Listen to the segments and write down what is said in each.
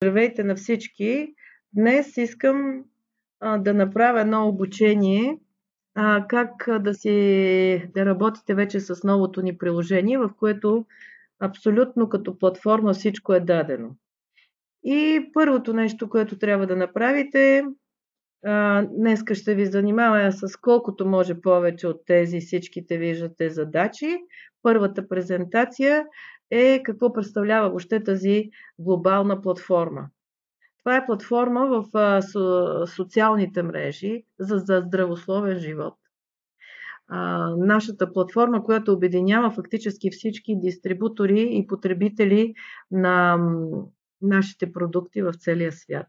Здравейте на всички! Днес искам да направя едно обучение как да работите вече с новото ни приложение, в което абсолютно като платформа всичко е дадено. И първото нещо, което трябва да направите, днеска ще ви занимавам с колкото може повече от тези всичките виждате задачи. Първата презентация е какво представлява въобще тази глобална платформа. Това е платформа в социалните мрежи за здравословен живот. Нашата платформа, която обединява фактически всички дистрибутори и потребители на нашите продукти в целия свят.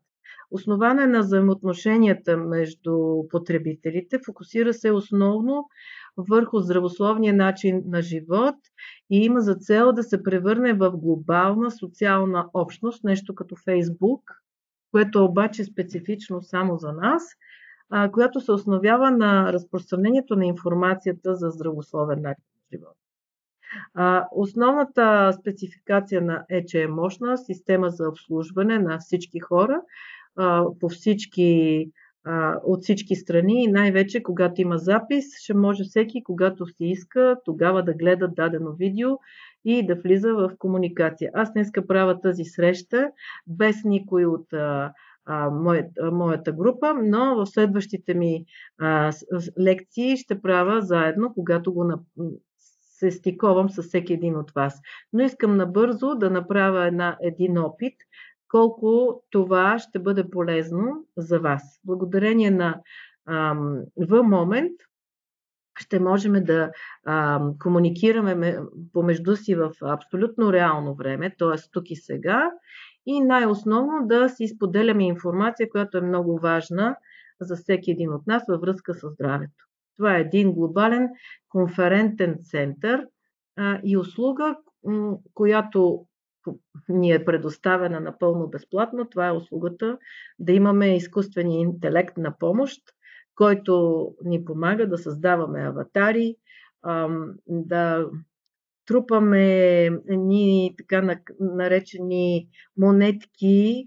Основана е на взаимоотношенията между потребителите, фокусира се основно върху здравословния начин на живот и има за цел да се превърне в глобална социална общност, нещо като Фейсбук, което е обаче специфично само за нас, която се основява на разпространението на информацията за здравословен начин на живот. Основната спецификация е, че е мощна система за обслужване на всички хора от всички страни и най-вече когато има запис, ще може всеки, когато си иска, тогава да гледа дадено видео и да влиза в комуникация. Аз днеска правя тази среща без никой от моята група, но в следващите ми лекции ще правя заедно, когато се стиковам с всеки един от вас. Но искам набързо да направя един опит, колко това ще бъде полезно за вас. Благодарение на V-Moment ще можем да комуникираме помежду си в абсолютно реално време, т.е. тук и сега, и най-основно да си споделяме информация, която е много важна за всеки един от нас във връзка с здравето. Това е един глобален конферентен център и услуга, която ни е предоставена напълно безплатно. Това е услугата да имаме изкуствения интелект на помощ, който ни помага да създаваме аватари, да трупаме едни така наречени монетки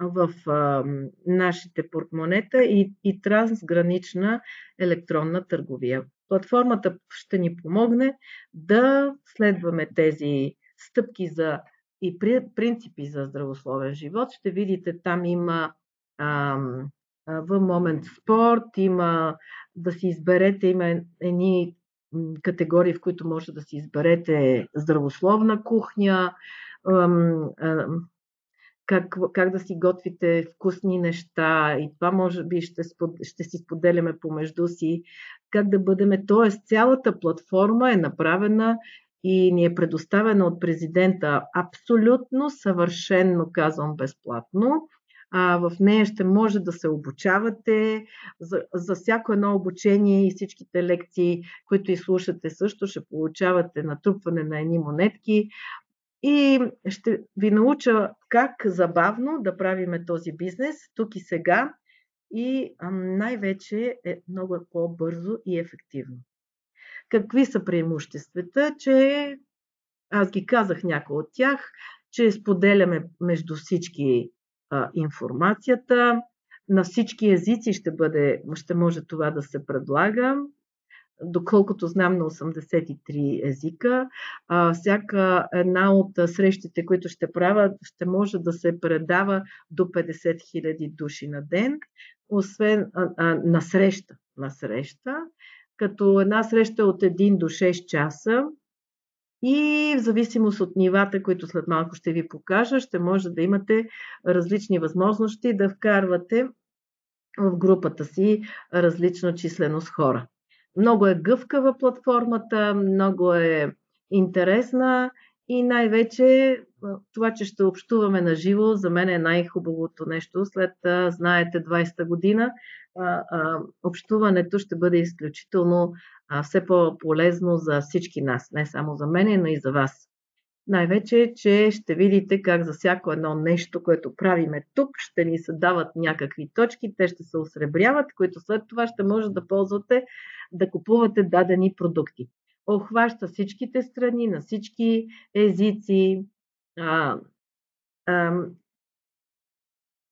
в нашите портмонета и трансгранична електронна търговия. Платформата ще ни помогне да следваме тези стъпки и принципи за здравословен живот. Ще видите, там има в момент спорт, има да си изберете, има едни категории, в които може да си изберете здравословна кухня, как да си готвите вкусни неща и това може би ще си споделяме помежду си, как да бъдеме, т.е. цялата платформа е направена и ни е предоставена от президента абсолютно, съвършенно, казвам, безплатно. В нея ще може да се обучавате за всяко едно обучение и всичките лекции, които изслушате също, ще получавате натрупване на едни монетки и ще ви науча как забавно да правиме този бизнес тук и сега и най-вече е много по-бързо и ефективно. Какви са преимуществата? Че аз ги казах някои от тях, че споделяме между всички информацията, на всички езици ще може това да се предлага, доколкото знам на 83 езика. Всяка една от срещите, които ще правя, ще може да се предава до 50 000 души на ден, освен на среща, като една среща от 1 до 6 часа. И в зависимост от нивата, които след малко ще ви покажа, ще може да имате различни възможности да вкарвате в групата си различна численост хора. Много е гъвкава платформата, много е интересна и най-вече това, че ще общуваме на живо, за мен е най-хубавото нещо. След, знаете, 20-та година общуването ще бъде изключително все по-полезно за всички нас, не само за мен, но и за вас. Най-вече, че ще видите как за всяко едно нещо, което правиме тук, ще ни се дават някакви точки, те ще се осребряват, които след това ще може да ползвате да купувате дадени продукти. Обхваща всичките страни, на всички езици,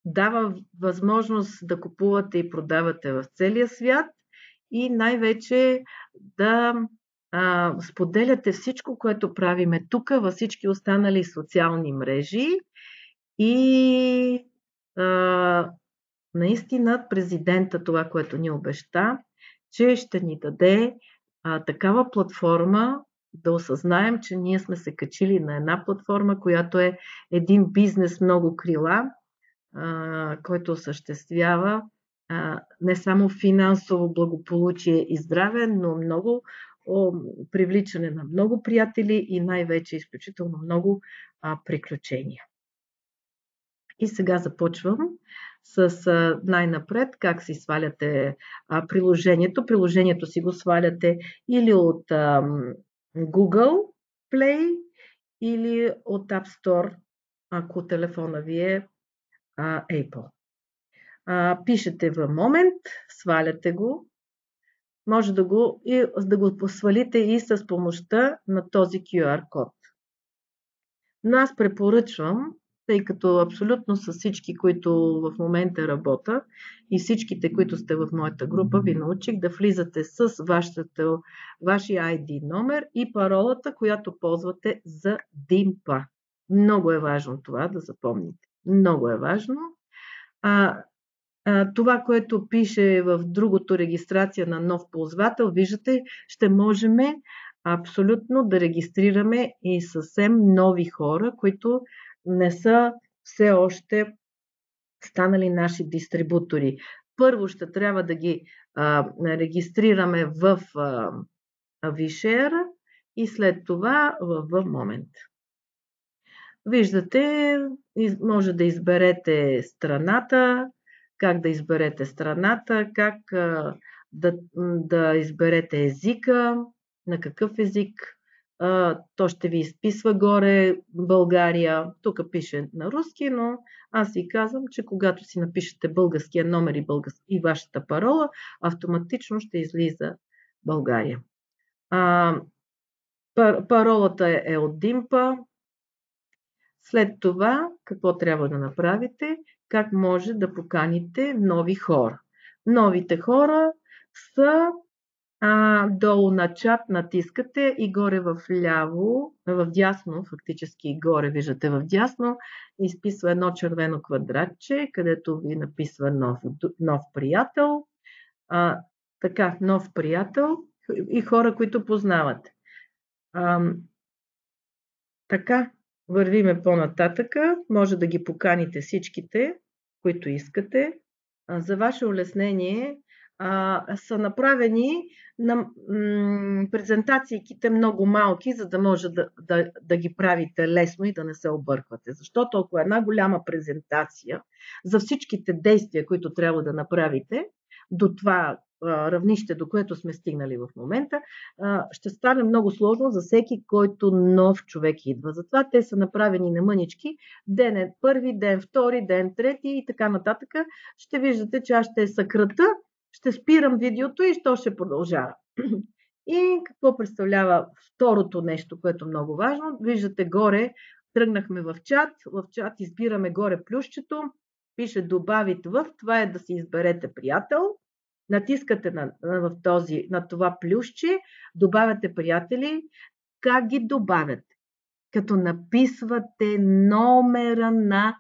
дава възможност да купувате и продавате в целия свят и най-вече да споделяте всичко, което правиме тук във всички останали социални мрежи и наистина президента това, което ни обеща, че ще ни даде такава платформа, да осъзнаем, че ние сме се качили на една платформа, която е един бизнес много крила, който осъществява не само финансово благополучие и здраве, но много привличане на много приятели и най-вече изключително много приключения. И сега започвам с най-напред как си сваляте приложението. Приложението си го сваляте или от Google Play, или от App Store, ако телефона ви е Apple. Пишете в момент, сваляте го, може да го свалите и с помощта на този QR код. Но аз препоръчвам, тъй като абсолютно с всички, които в момента работя и всичките, които сте в моята група, ви научих да влизате с вашия ID номер и паролата, която ползвате за DIMPA. Много е важно това да запомните. Много е важно. Това, което пише в другото регистрация на нов ползвател, виждате, ще можем абсолютно да регистрираме и съвсем нови хора, които не са все още станали наши дистрибутори. Първо ще трябва да ги регистрираме в VShare и след това в момент. Виждате, може да изберете страната, как да изберете страната, как да изберете езика, на какъв език. То ще ви изписва горе България. Тук пише на руски, но аз ви казвам, че когато си напишете българския номер и вашата парола, автоматично ще излиза България. Паролата е от DIMPA. След това, какво трябва да направите? Как може да поканите нови хора? Новите хора са долу на чат натискате и горе в дясно, фактически горе виждате в дясно, изписва едно червено квадратче, където ви написва нов приятел. Нов приятел и хора, които познавате. Така, вървиме по-нататъка. Може да ги поканите всичките, които искате. За ваше улеснение са направени на презентациите много малки, за да може да ги правите лесно и да не се обърквате. Защото ако една голяма презентация за всичките действия, които трябва да направите, до това равнище, до което сме стигнали в момента, ще стане много сложно за всеки, който нов човек идва. Затова те са направени на мънички. Ден е първи, ден втори, ден трети и така нататък. Ще виждате, че аз ще съкрата, ще спирам видеото и то ще продължава. И какво представлява второто нещо, което е много важно? Виждате горе, тръгнахме в чат избираме горе плюсчето, пише добавите това е да си изберете приятел. Натискате на това плюсче, добавяте приятели. Как ги добавяте? Като написвате номера на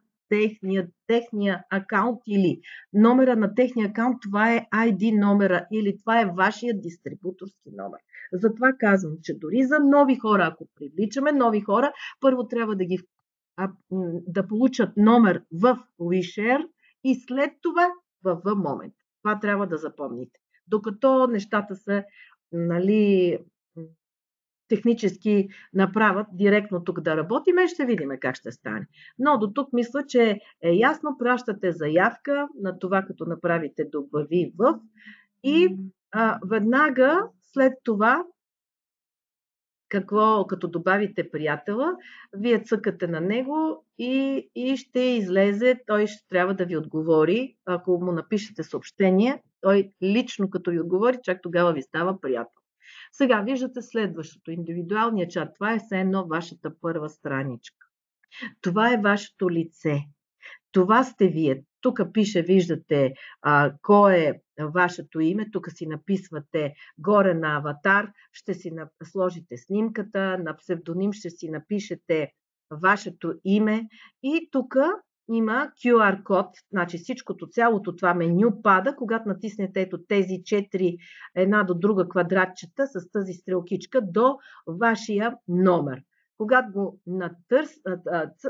техния акаунт или номера на техния акаунт, това е ID номера или това е вашия дистрибуторски номер. Затова казвам, че дори за нови хора, ако привличаме нови хора, първо трябва да получат номер в WeShare и след това в момент. Това трябва да запомните. Докато нещата са технически направят директно тук да работим, ще видим как ще стане. Но до тук мисля, че е ясно, пращате заявка на това, като направите добави в и веднага след това като добавите приятела, вие цъкате на него и ще излезе, той ще трябва да ви отговори. Ако му напишете съобщение, той лично като ви отговори, чак тогава ви става приятел. Сега виждате следващото, индивидуалния чат. Това е все едно вашата първа страничка. Това е вашето лице. Това сте вие. Тук пише, виждате кой е вашето име. Тук си написвате горе на аватар, ще си сложите снимката, на псевдоним ще си напишете вашето име и тук има QR код, значи всичкото, цялото това меню пада, когато натиснете ето тези 4 една до друга квадратчета с тази стрелкичка до вашия номер. Когато го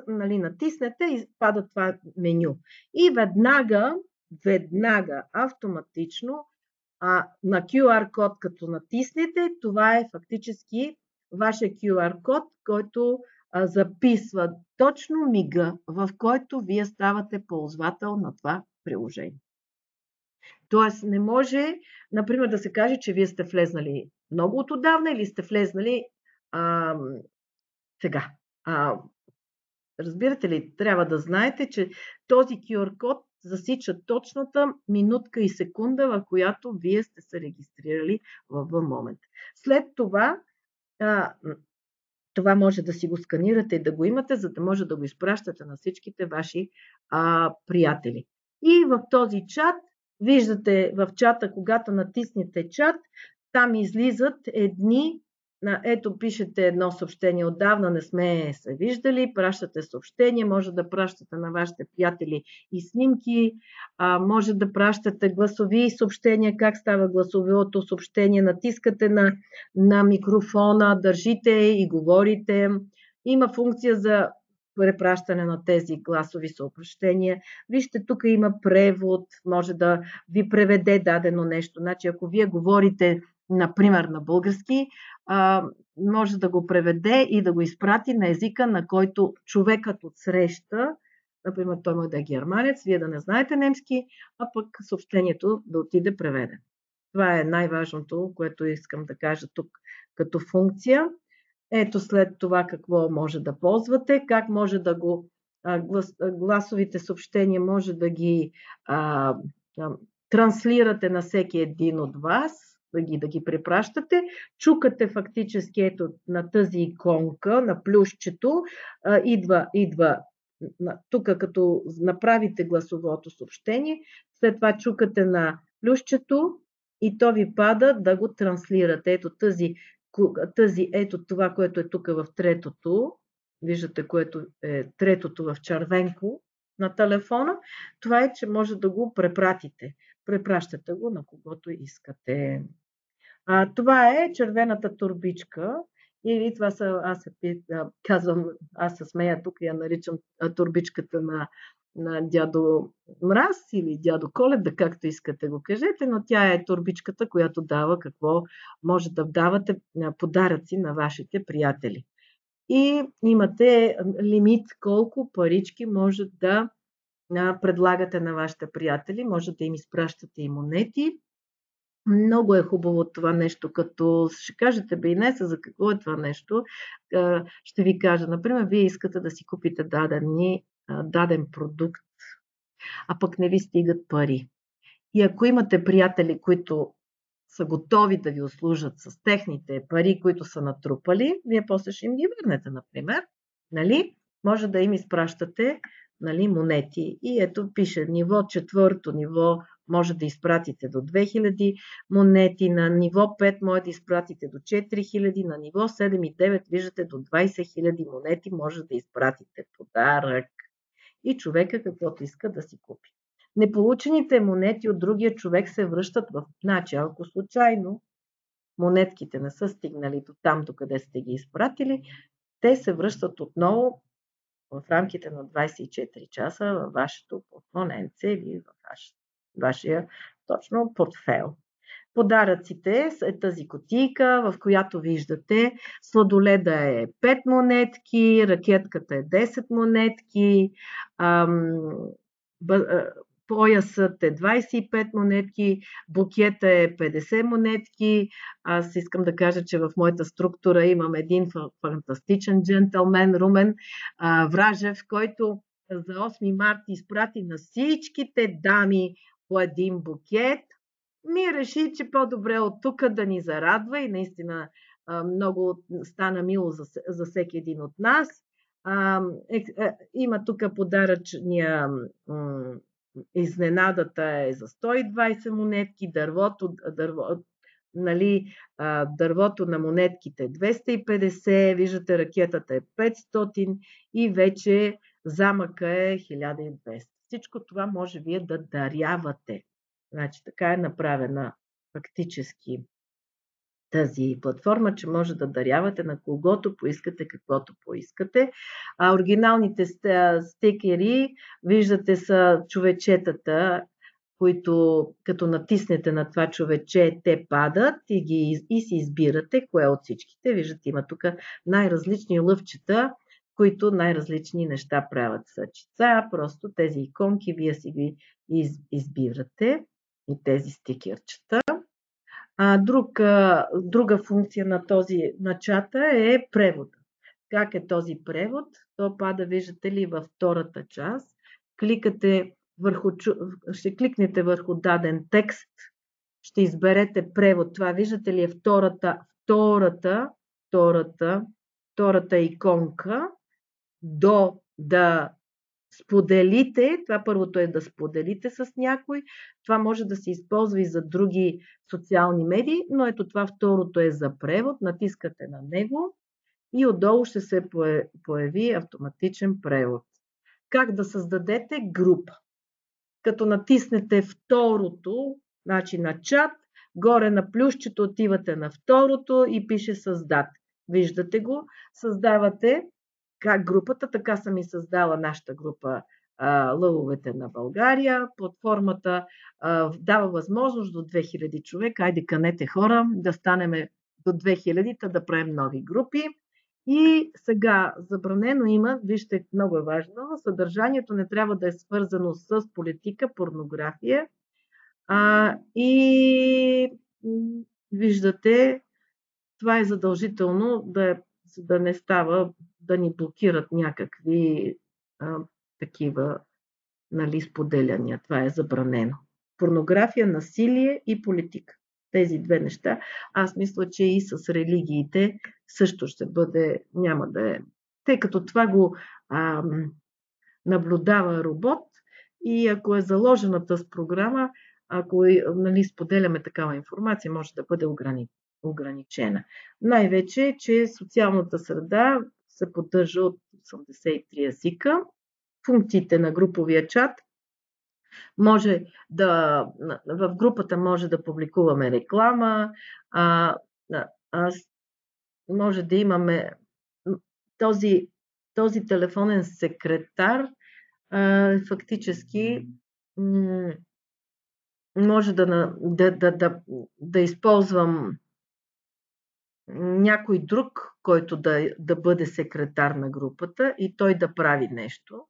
натиснете, пада това меню. И веднага, автоматично на QR код, като натиснете, това е фактически вашия QR код, който записва точно мига, в който вие ставате ползвател на това приложение. Тоест не може, например, да се каже, че вие сте влезнали много от отдавна или сте влезнали сега. Разбирате ли, трябва да знаете, че този QR код засича точната минутка и секунда, в която вие сте се регистрирали в момента. След това, това може да си го сканирате и да го имате, за да може да го изпращате на всичките ваши приятели. И в този чат, виждате в чата, когато натиснете чат, там излизат едни. Ето пишете едно съобщение, отдавна не сме се виждали, пращате съобщение, може да пращате на вашите приятели и снимки, може да пращате гласови съобщения, как става гласовото съобщение, натискате на микрофона, държите и говорите. Има функция за препращане на тези гласови съобщения. Вижте, тук има превод, може да ви преведе дадено нещо. Значи, ако вие говорите, например, на български, може да го преведе и да го изпрати на езика, на който човекът отсреща, например, той може да е германец, вие да не знаете немски, а пък съобщението да отиде преведено. Това е най-важното, което искам да кажа тук като функция. Ето след това какво може да ползвате, как може да го гласовите съобщения може да ги транслирате на всеки един от вас, да ги препращате. Чукате фактически ето на тази иконка, на плюсчето, идва тук като направите гласовото съобщение, след това чукате на плюсчето и то ви пада да го транслирате. Ето ето това, което е тук в третото, виждате, което е третото в червенко на телефона, това е, че може да го препратите. Препращате го на когото искате. Това е червената турбичка. Или това са, аз се смея тук, я наричам турбичката на дядо Мраз или дядо Коледа, както искате го кажете, но тя е турбичката, която дава какво може да давате подаръци на вашите приятели. И имате лимит колко парички може да предлагате на вашите приятели, може да им изпращате и монети. Много е хубаво това нещо, като ще кажете, бе, Инеса, за какво е това нещо, ще ви кажа. Например, вие искате да си купите даден продукт, а пък не ви стигат пари. И ако имате приятели, които са готови да ви услужат с техните пари, които са натрупали, вие после ще им ги върнете, например. Нали? Може да им изпращате монети. И ето пише ниво 4 ниво, може да изпратите до 2000 монети, на ниво 5 може да изпратите до 4000, на ниво 7 и 9 виждате до 20 000 монети може да изпратите подарък. И човека каквото иска да си купи. Неполучените монети от другия човек се връщат значи, ако случайно монетките не са стигнали до там, докъде сте ги изпратили, те се връщат отново в рамките на 24 часа във вашето портмоненце или в вашия точно портфейл. Подаръците е тази кутийка, в която виждате сладоледа е 5 монетки, ракетката е 10 монетки, поясът е 25 монетки, букета е 50 монетки. Аз искам да кажа, че в моята структура имам един фантастичен джентълмен, Румен Вражев, който за 8 марта изпрати на всичките дами по един букет. Ми реши, че по-добре от тук да ни зарадва и наистина много стана мило за всеки един от нас. Има тук подаръчния изненадата е за 120 монетки, нали, дървото на монетките 250, виждате ракетата е 500 и вече замъка е 1200. Всичко това може вие да дарявате. Значи така е направена фактически тази платформа, че може да дарявате на когото поискате, каквото поискате. Оригиналните стикери, виждате, са човечетата, които като натиснете на това човече, те падат и си избирате кое от всичките. Виждате, има тук най-различни лъвчета, които най-различни неща правят съчица. Просто тези иконки вие си ги избирате и тези стикерчета. Друга функция на чата е превода. Как е този превод? То пада, виждате ли, във втората част. Ще кликнете върху даден текст, ще изберете превод. Това, виждате ли, е втората иконка. Да споделите, това първото е да споделите с някой, това може да се използва и за други социални медии, но ето това второто е за превод, натискате на него и отдолу ще се появи автоматичен превод. Как да създадете група? Като натиснете второто, значи на чат, горе на плюсчето отивате на второто и пише създат. Виждате го, създавате как групата, така съм и създала нашата група Лъвовете на България. Платформата дава възможност до 2000 човека. Айде канете хора, да станем до 2000, да правим нови групи. И сега забранено има, вижте, много е важно, съдържанието не трябва да е свързано с политика, порнография. И виждате, това е задължително да не става, да ни блокират някакви такива, нали, споделяния. Това е забранено. Порнография, насилие и политика. Тези две неща. Аз мисля, че и с религиите също ще бъде, няма да е. Тъй като това го наблюдава робот и ако е заложена тази програма, ако нали, споделяме такава информация, може да бъде ограничена. Най-вече, че социалната среда се поддържа от 83 езика. Функциите на груповия чат в групата може да публикуваме реклама, може да имаме този телефонен секретар, фактически може да използвам някой друг, който да бъде секретар на групата и той да прави нещо.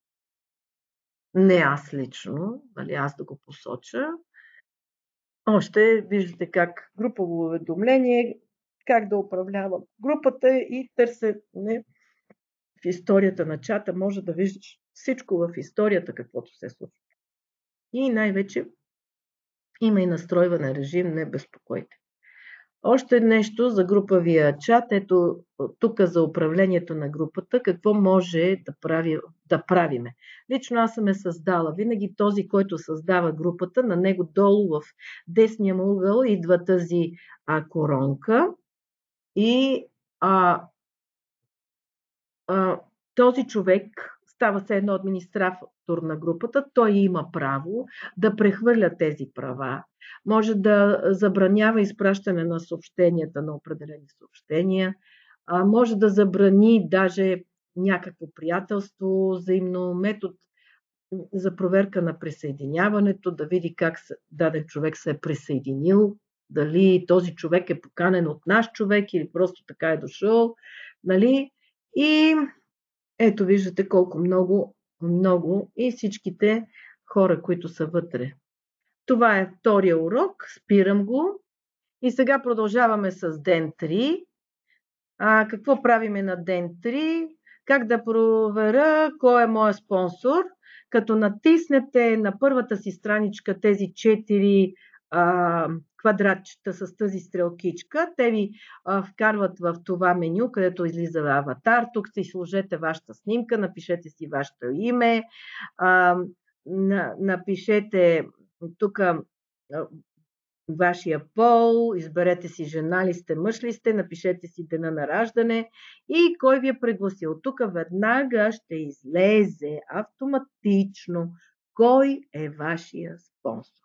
Не аз лично, нали, аз да го посоча. Още виждате как групово уведомление, как да управлява групата и търсене в историята на чата. Може да виждаш всичко в историята, каквото се случва. И най-вече има и настройване режим, не безпокойте. Още нещо за груповия чат. Ето тук за управлението на групата, какво може да правиме. Лично аз съм създала. Винаги този, който създава групата, на него долу в десния му ъгъл идва тази коронка и този човек става се едно администратор на групата, той има право да прехвърля тези права, може да забранява изпращане на съобщенията, на определени съобщения, може да забрани даже някакво приятелство, взаимно метод за проверка на присъединяването, да види как даден човек се е присъединил, дали този човек е поканен от наш човек или просто така е дошъл, нали? И ето виждате колко много и всичките хора, които са вътре. Това е втория урок, спирам го. И сега продължаваме с ден 3. Какво правиме на ден 3? Как да проверя кой е моят спонсор? Като натиснете на първата си страничка тези 4 квадратчета с тази стрелкичка. Те ви вкарват в това меню, където излиза аватар. Тук си сложете вашата снимка, напишете си вашето име, напишете тук вашия пол, изберете си жена ли сте, мъж ли сте, напишете си дена на раждане и кой ви е пригласил. Тук веднага ще излезе автоматично кой е вашия спонсор.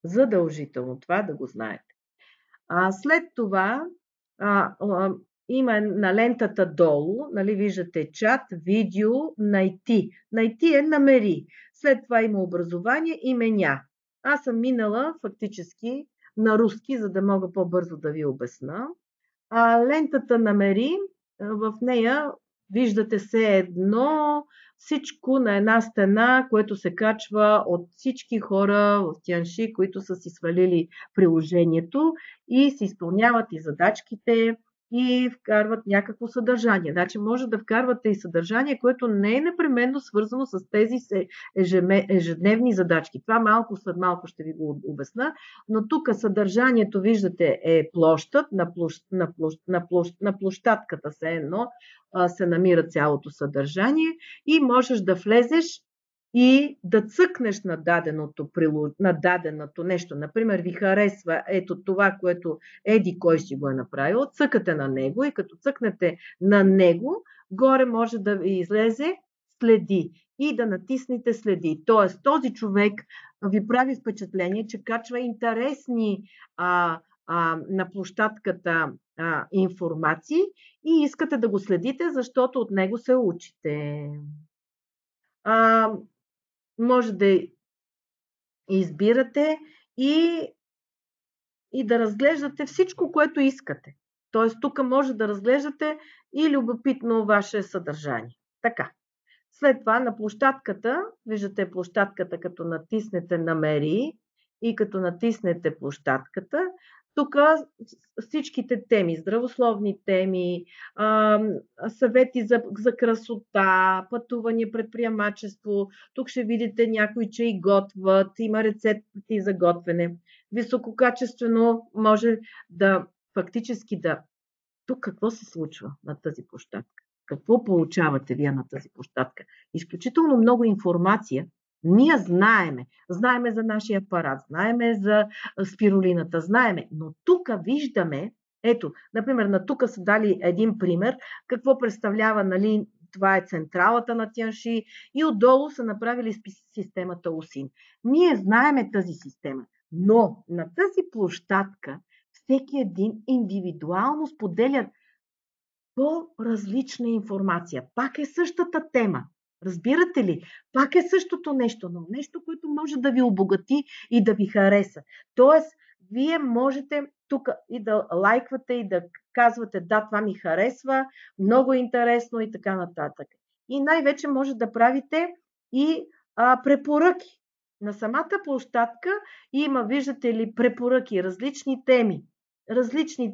Задължително това да го знаете. След това има на лентата долу, нали, виждате чат, видео, найти. Найти е намери. След това има образование и меня. Аз съм минала фактически на руски, за да мога по-бързо да ви обясна. Лентата намери, в нея виждате все едно всичко на една стена, което се качва от всички хора в Тянши, които са си свалили приложението и си изпълняват и задачките и вкарват някакво съдържание. Значи може да вкарвате и съдържание, което не е непременно свързано с тези ежедневни задачки. Това след малко ще ви го обясна, но тук съдържанието, виждате, е площад, на площадката се едно се намира цялото съдържание и можеш да влезеш и да цъкнеш на даденото нещо. Например, ви харесва ето това, което еди кой си го е направил, цъкате на него и като цъкнете на него, горе може да ви излезе следи и да натиснете следи. Тоест, този човек ви прави впечатление, че качва интересни на площадката информации и искате да го следите, защото от него се учите. Може да избирате и да разглеждате всичко, което искате. Тоест, тук може да разглеждате и любопитно ваше съдържание. Така. След това на площадката, виждате площадката, като натиснете намери и като натиснете площадката, тук всичките теми, здравословни теми, съвети за красота, пътуване, предприемачество, тук ще видите някои, че и готвят, има рецепти за готвене. Висококачествено може да фактически да... Тук какво се случва на тази площадка? Какво получавате вие на тази площадка? Изключително много информация. Ние знаеме за нашия апарат, знаеме за спирулината, знаеме, но тук виждаме, ето, например, на тук са дали един пример, какво представлява, нали, това е централата на Тянши и отдолу са направили системата УСИН. Ние знаеме тази система, но на тази площадка всеки един индивидуално споделя по-различна информация. Пак е същата тема. Разбирате ли? Пак е същото нещо, но нещо, което може да ви обогати и да ви хареса. Тоест, вие можете тук и да лайквате и да казвате, да, това ми харесва, много интересно и така нататък. И най-вече може да правите и препоръки. На самата площадка има, виждате ли, препоръки, различни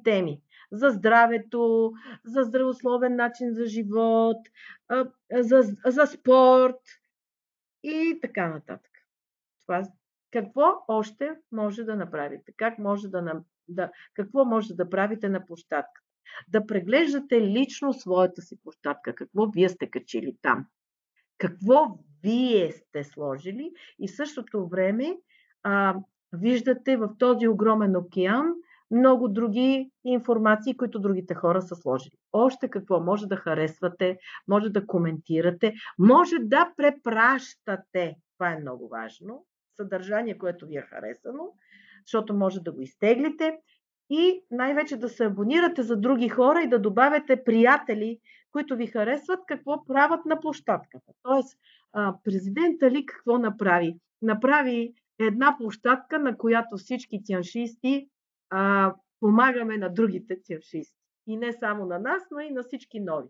теми. За здравето, за здравословен начин за живот, за спорт и така нататък. Това, какво още може да направите? Какво може да правите на площадка? Да преглеждате лично своята си площадка. Какво вие сте качили там? Какво вие сте сложили? И в същото време виждате в този огромен океан много други информации, които другите хора са сложили. Още какво? Може да харесвате, може да коментирате, може да препращате. Това е много важно. Съдържание, което ви е харесано, защото може да го изтеглите и най-вече да се абонирате за други хора и да добавяте приятели, които ви харесват, какво правят на площадката. Тоест, президента Ли какво направи? Направи една площадка, на която всички тяншисти помагаме на другите тяншисти. И не само на нас, но и на всички нови.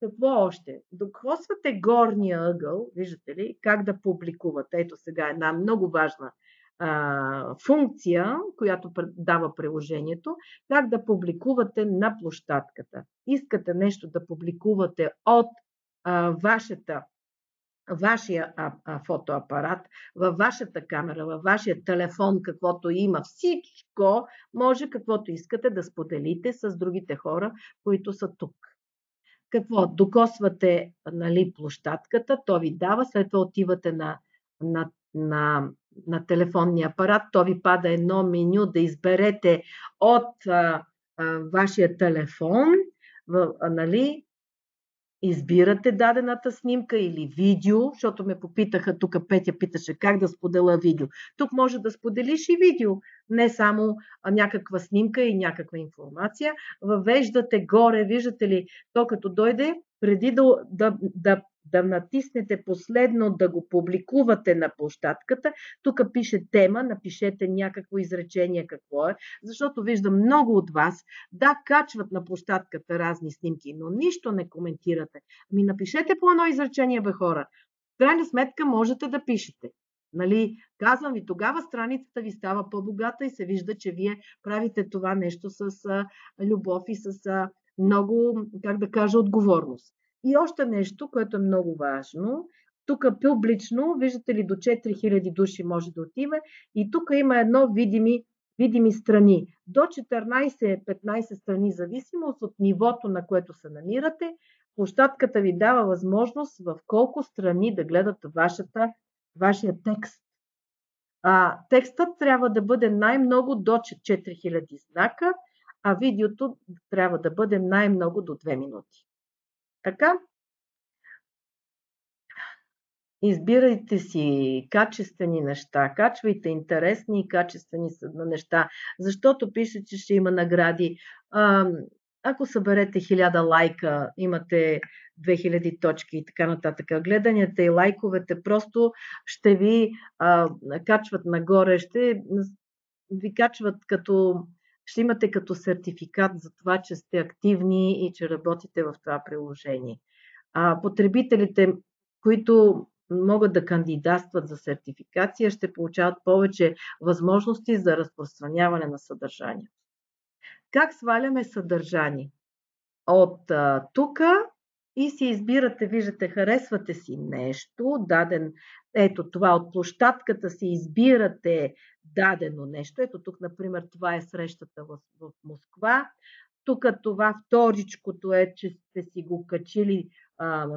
Какво още? Докосвате горния ъгъл, виждате ли, как да публикувате. Ето сега една много важна функция, която дава приложението, как да публикувате на площадката. Искате нещо да публикувате от вашата вашия фотоапарат, във вашата камера, във вашия телефон, каквото има, всичко може, каквото искате да споделите с другите хора, които са тук. Какво? Докосвате, нали, площадката, то ви дава, след това отивате на, на телефонния апарат, то ви пада едно меню да изберете от вашия телефон, нали, избирате дадената снимка или видео, защото ме попитаха, тук Петя питаше как да споделя видео. Тук може да споделиш и видео, не само някаква снимка и някаква информация. Въвеждате горе, виждате ли, то като дойде, преди да натиснете последно да го публикувате на площадката, тук пише тема, напишете някакво изречение какво е, защото виждам много от вас, да, качват на площадката разни снимки, но нищо не коментирате. Ми напишете по едно изречение, бе хора. В крайна сметка можете да пишете. Нали, казвам ви, тогава страницата ви става по-богата и се вижда, че вие правите това нещо с любов и с много, как да кажа, отговорност. И още нещо, което е много важно. Тук публично, виждате ли, до 4000 души може да отиме и тук има едно видими страни. До 14-15 страни, зависимост от нивото, на което се намирате, площадката ви дава възможност в колко страни да гледат вашия текст. Текстът трябва да бъде най-много до 4000 знака, а видеото трябва да бъде най-много до 2 минути. Така? Избирайте си качествени неща, качвайте интересни и качествени неща, защото пише, че ще има награди. Ако съберете 1000 лайка, имате 2000 точки и така нататък. Гледанията и лайковете просто ще ви качват нагоре, ще ви качват ще имате като сертификат за това, че сте активни и че работите в това приложение. Потребителите, които могат да кандидатстват за сертификация, ще получават повече възможности за разпространяване на съдържание. Как сваляме съдържание? От тук и си избирате, виждате, харесвате си нещо, ето това от площадката си избирате дадено нещо. Ето тук, например, това е срещата в Москва. Тук това вторичкото е, че сте си го качили,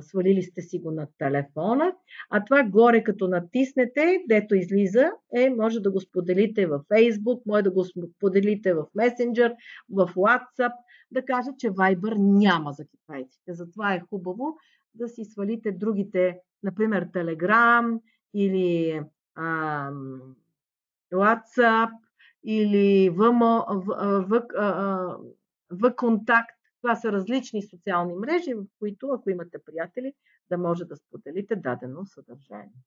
свалили сте си го на телефона, а това горе като натиснете, дето излиза, може да го споделите в Facebook, може да го споделите в Messenger, в WhatsApp, да кажа, че Viber няма за китайците. Затова е хубаво да си свалите другите, например Telegram или WhatsApp или ВКонтакт. Това са различни социални мрежи, в които, ако имате приятели, да може да споделите дадено съдържание.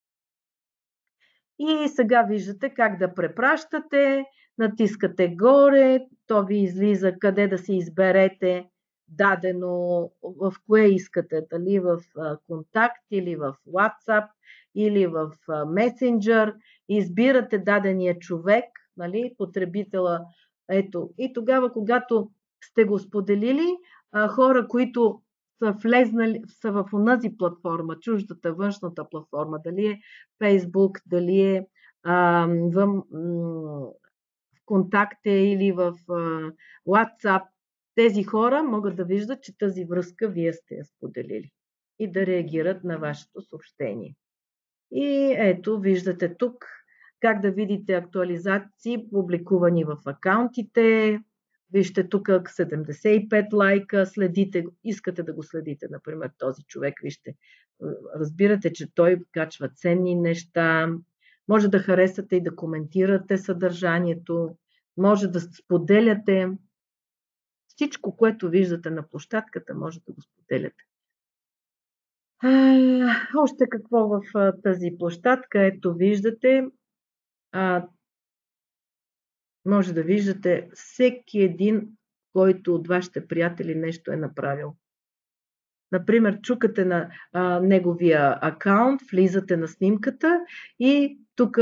И сега виждате как да препращате, натискате горе, то ви излиза къде да си изберете дадено, в кое искате, дали в контакт или в WhatsApp или в Messenger, избирате дадения човек, нали, потребителя, ето. И тогава, когато сте го споделили, хора, които са в онази платформа, чуждата, външната платформа, дали е Facebook, дали е в контакте или в WhatsApp, тези хора могат да виждат, че тази връзка вие сте я споделили и да реагират на вашето съобщение. И ето, виждате тук как да видите актуализации, публикувани в акаунтите. Вижте тук 75 лайка, следите, искате да го следите, например, този човек, вижте, разбирате, че той качва ценни неща, може да харесате и да коментирате съдържанието, може да споделяте. Всичко, което виждате на площадката, може да го споделяте. Още какво в тази площадка, ето виждате, може да виждате всеки един, който от вашите приятели нещо е направил. Например, чукате на неговия акаунт, влизате на снимката и тук,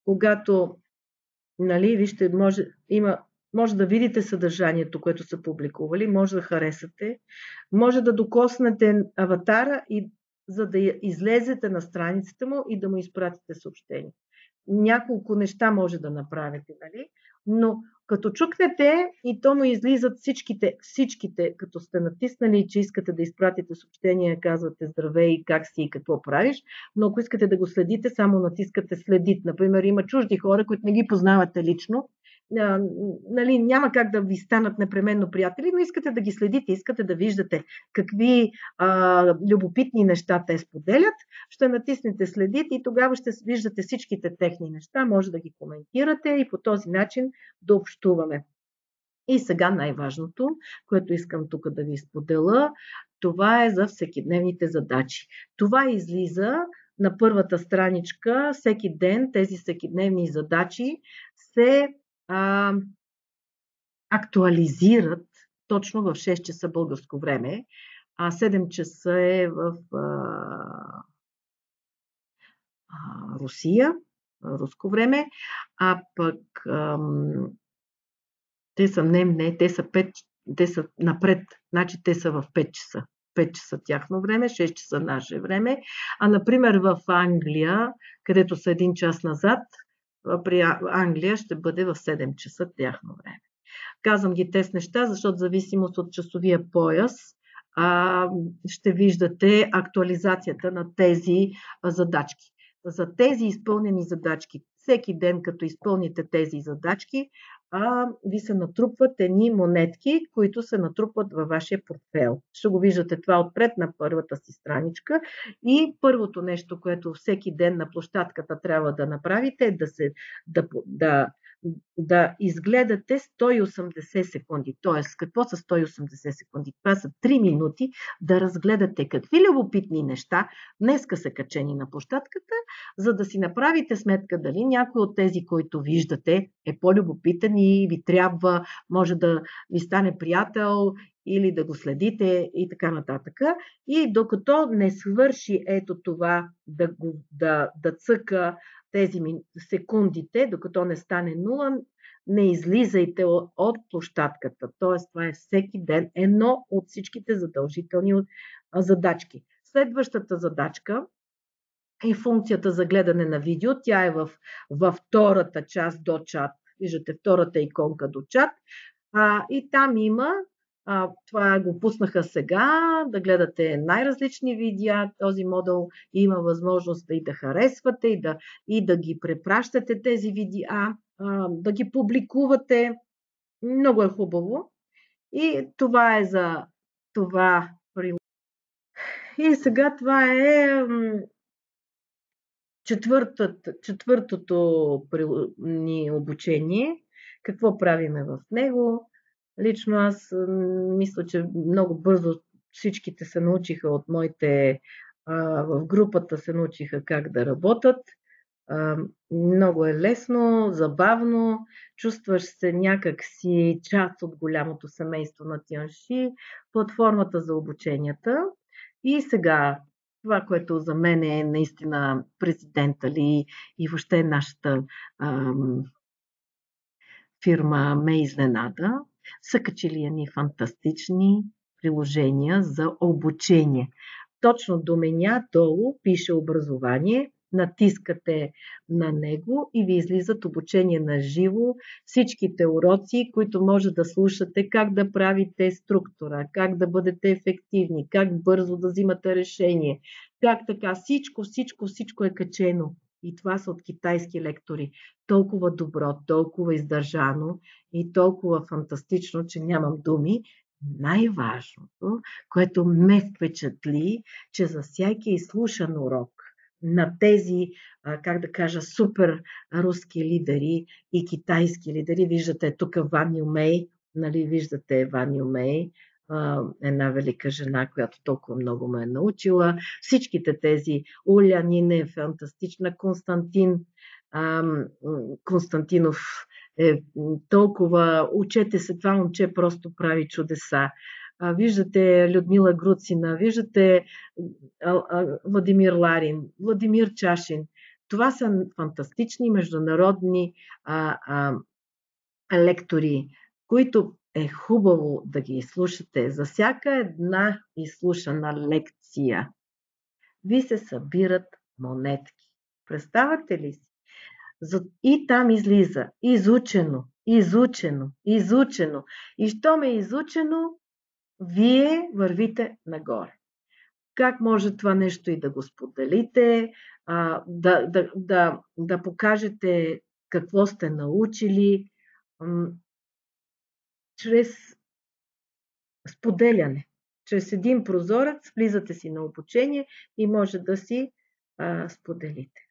когато, нали, вижте, може да видите съдържанието, което са публикували, може да харесате, може да докоснете аватара и за да излезете на страницата му и да му изпратите съобщение. Няколко неща може да направите, нали? Но като чукнете и то му излизат всичките, като сте натиснали, че искате да изпратите съобщение, казвате здравей, как си и какво правиш, но ако искате да го следите, само натискате следит. Например, има чужди хора, които не ги познавате лично, нали, няма как да ви станат непременно приятели, но искате да ги следите, искате да виждате какви любопитни неща те споделят, ще натиснете следит и тогава ще виждате всичките техни неща, може да ги коментирате и по този начин да общуваме. И сега най-важното, което искам тук да ви споделя, това е за всекидневните задачи. Това излиза на първата страничка. Всеки ден тези всекидневни задачи се актуализират точно в 6 часа българско време, а 7 часа е в Русия, руско време, а пък те са те са 5, те са напред, значи те са в 5 часа. 5 часа тяхно време, 6 часа наше време, а например в Англия, където са 1 час назад, при Англия ще бъде в 7 часа тяхно време. Казвам ги тези неща, защото в зависимост от часовия пояс ще виждате актуализацията на тези задачки. За тези изпълнени задачки, всеки ден като изпълните тези задачки, ви се натрупват едни монетки, които се натрупват във вашия портфел. Ще го виждате това отпред на първата си страничка. И първото нещо, което всеки ден на площадката трябва да направите, е да изгледате 180 секунди. Тоест, какво са 180 секунди? Това са 3 минути да разгледате какви любопитни неща днеска са качени на площадката, за да си направите сметка дали някой от тези, които виждате, е по-любопитен и ви трябва, може да ви стане приятел или да го следите и така нататък. И докато не свърши ето това да цъка тези секундите, докато не стане нула, не излизайте от площадката. Тоест, това е всеки ден едно от всичките задължителни задачки. Следващата задачка е функцията за гледане на видео. Тя е във втората част до чат. Виждате втората иконка до чат. И там има, това го пуснаха сега, да гледате най-различни видеа. Този модул има възможност и да харесвате, и да ги препращате тези видеа, да ги публикувате. Много е хубаво. И това е за това. И сега това е четвъртото ни обучение. Какво правиме в него? Лично аз мисля, че много бързо всичките се научиха от моите, в групата се научиха как да работят. Много е лесно, забавно, чувстваш се някак си част от голямото семейство на Тянши, платформата за обученията. И сега това, което за мен е наистина президента ли и въобще нашата фирма ме изненада, са качили едни фантастични приложения за обучение. Точно до меня долу пише образование, натискате на него и ви излизат обучение на живо, всичките уроци, които може да слушате, как да правите структура, как да бъдете ефективни, как бързо да взимате решение, как така, всичко е качено. И това са от китайски лектори. Толкова добро, толкова издържано и толкова фантастично, че нямам думи. Най-важното, което ме впечатли, че за всяки изслушан урок на тези, как да кажа, супер руски лидери и китайски лидери, виждате тук Ван Юмей, нали, виждате Ван Юмей, една велика жена, която толкова много ме е научила. Всичките тези, Уля Нине, фантастична, Константинов е толкова, учете се, това момче просто прави чудеса. Виждате Людмила Груцина, виждате Владимир Ларин, Владимир Чашин. Това са фантастични международни лектори, които е хубаво да ги изслушате за всяка една изслушана лекция. ви се събират монетки. Представате ли си? И там излиза изучено, изучено, изучено. И щом е изучено, вие вървите нагоре. Как може това нещо и да го споделите, да покажете какво сте научили, чрез споделяне. Чрез един прозорец влизате си на обучение и може да си споделите.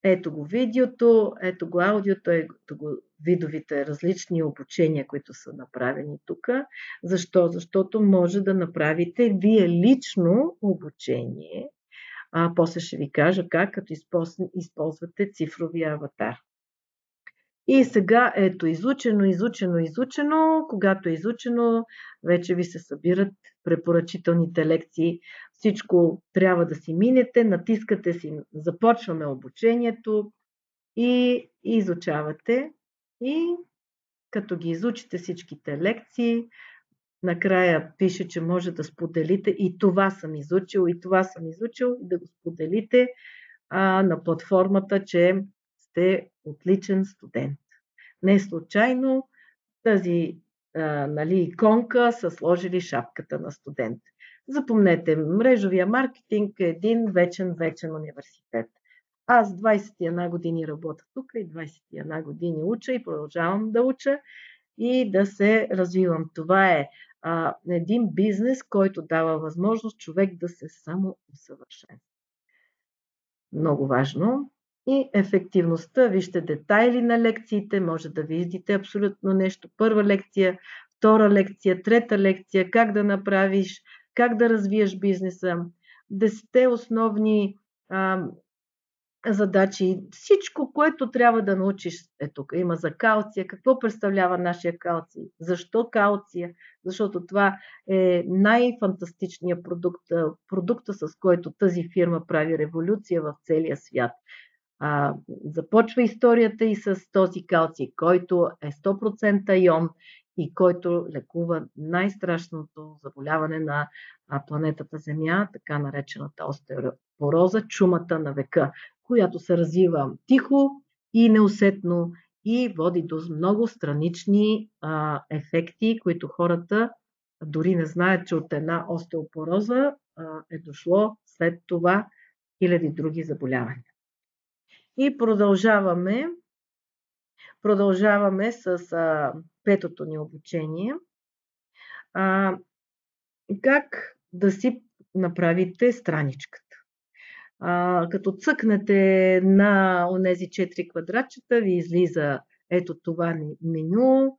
Ето го видеото, ето го аудиото, ето го видовите различни обучения, които са направени тук. Защо? Защото може да направите вие лично обучение. После ще ви кажа как, като използвате цифровия аватар. И сега ето изучено, изучено, изучено. Когато е изучено, вече ви се събират препоръчителните лекции. Всичко трябва да си минете, натискате си, започваме обучението и изучавате. И като ги изучите всичките лекции, накрая пише, че може да споделите и това съм изучил, и това съм изучил, и да го споделите на платформата, че сте отличен студент. Не случайно тази иконка са сложили шапката на студент. Запомнете, мрежовия маркетинг е един вечен университет. Аз 21 години работя тук и 21 години уча и продължавам да уча и да се развивам. Това е един бизнес, който дава възможност човек да се самоусъвършенства. Много важно. И ефективността, вижте детайли на лекциите, може да видите абсолютно нещо. Първа лекция, втора лекция, трета лекция, как да направиш, как да развиеш бизнеса, 10 основни задачи, всичко, което трябва да научиш е тук. Има за калция, какво представлява нашия калций, защо калция, защото това е най-фантастичният продукт, продукта, с който тази фирма прави революция в целия свят. Започва историята и с този калций, който е 100% йон и който лекува най-страшното заболяване на планетата Земя, така наречената остеопороза, чумата на века, която се развива тихо и неусетно и води до много странични ефекти, които хората дори не знаят, че от една остеопороза е дошло след това хиляди други заболявания. И продължаваме с петото ни обучение. Как да си направите страничката. Като цъкнете на онези 4 квадратчета, ви излиза ето това меню.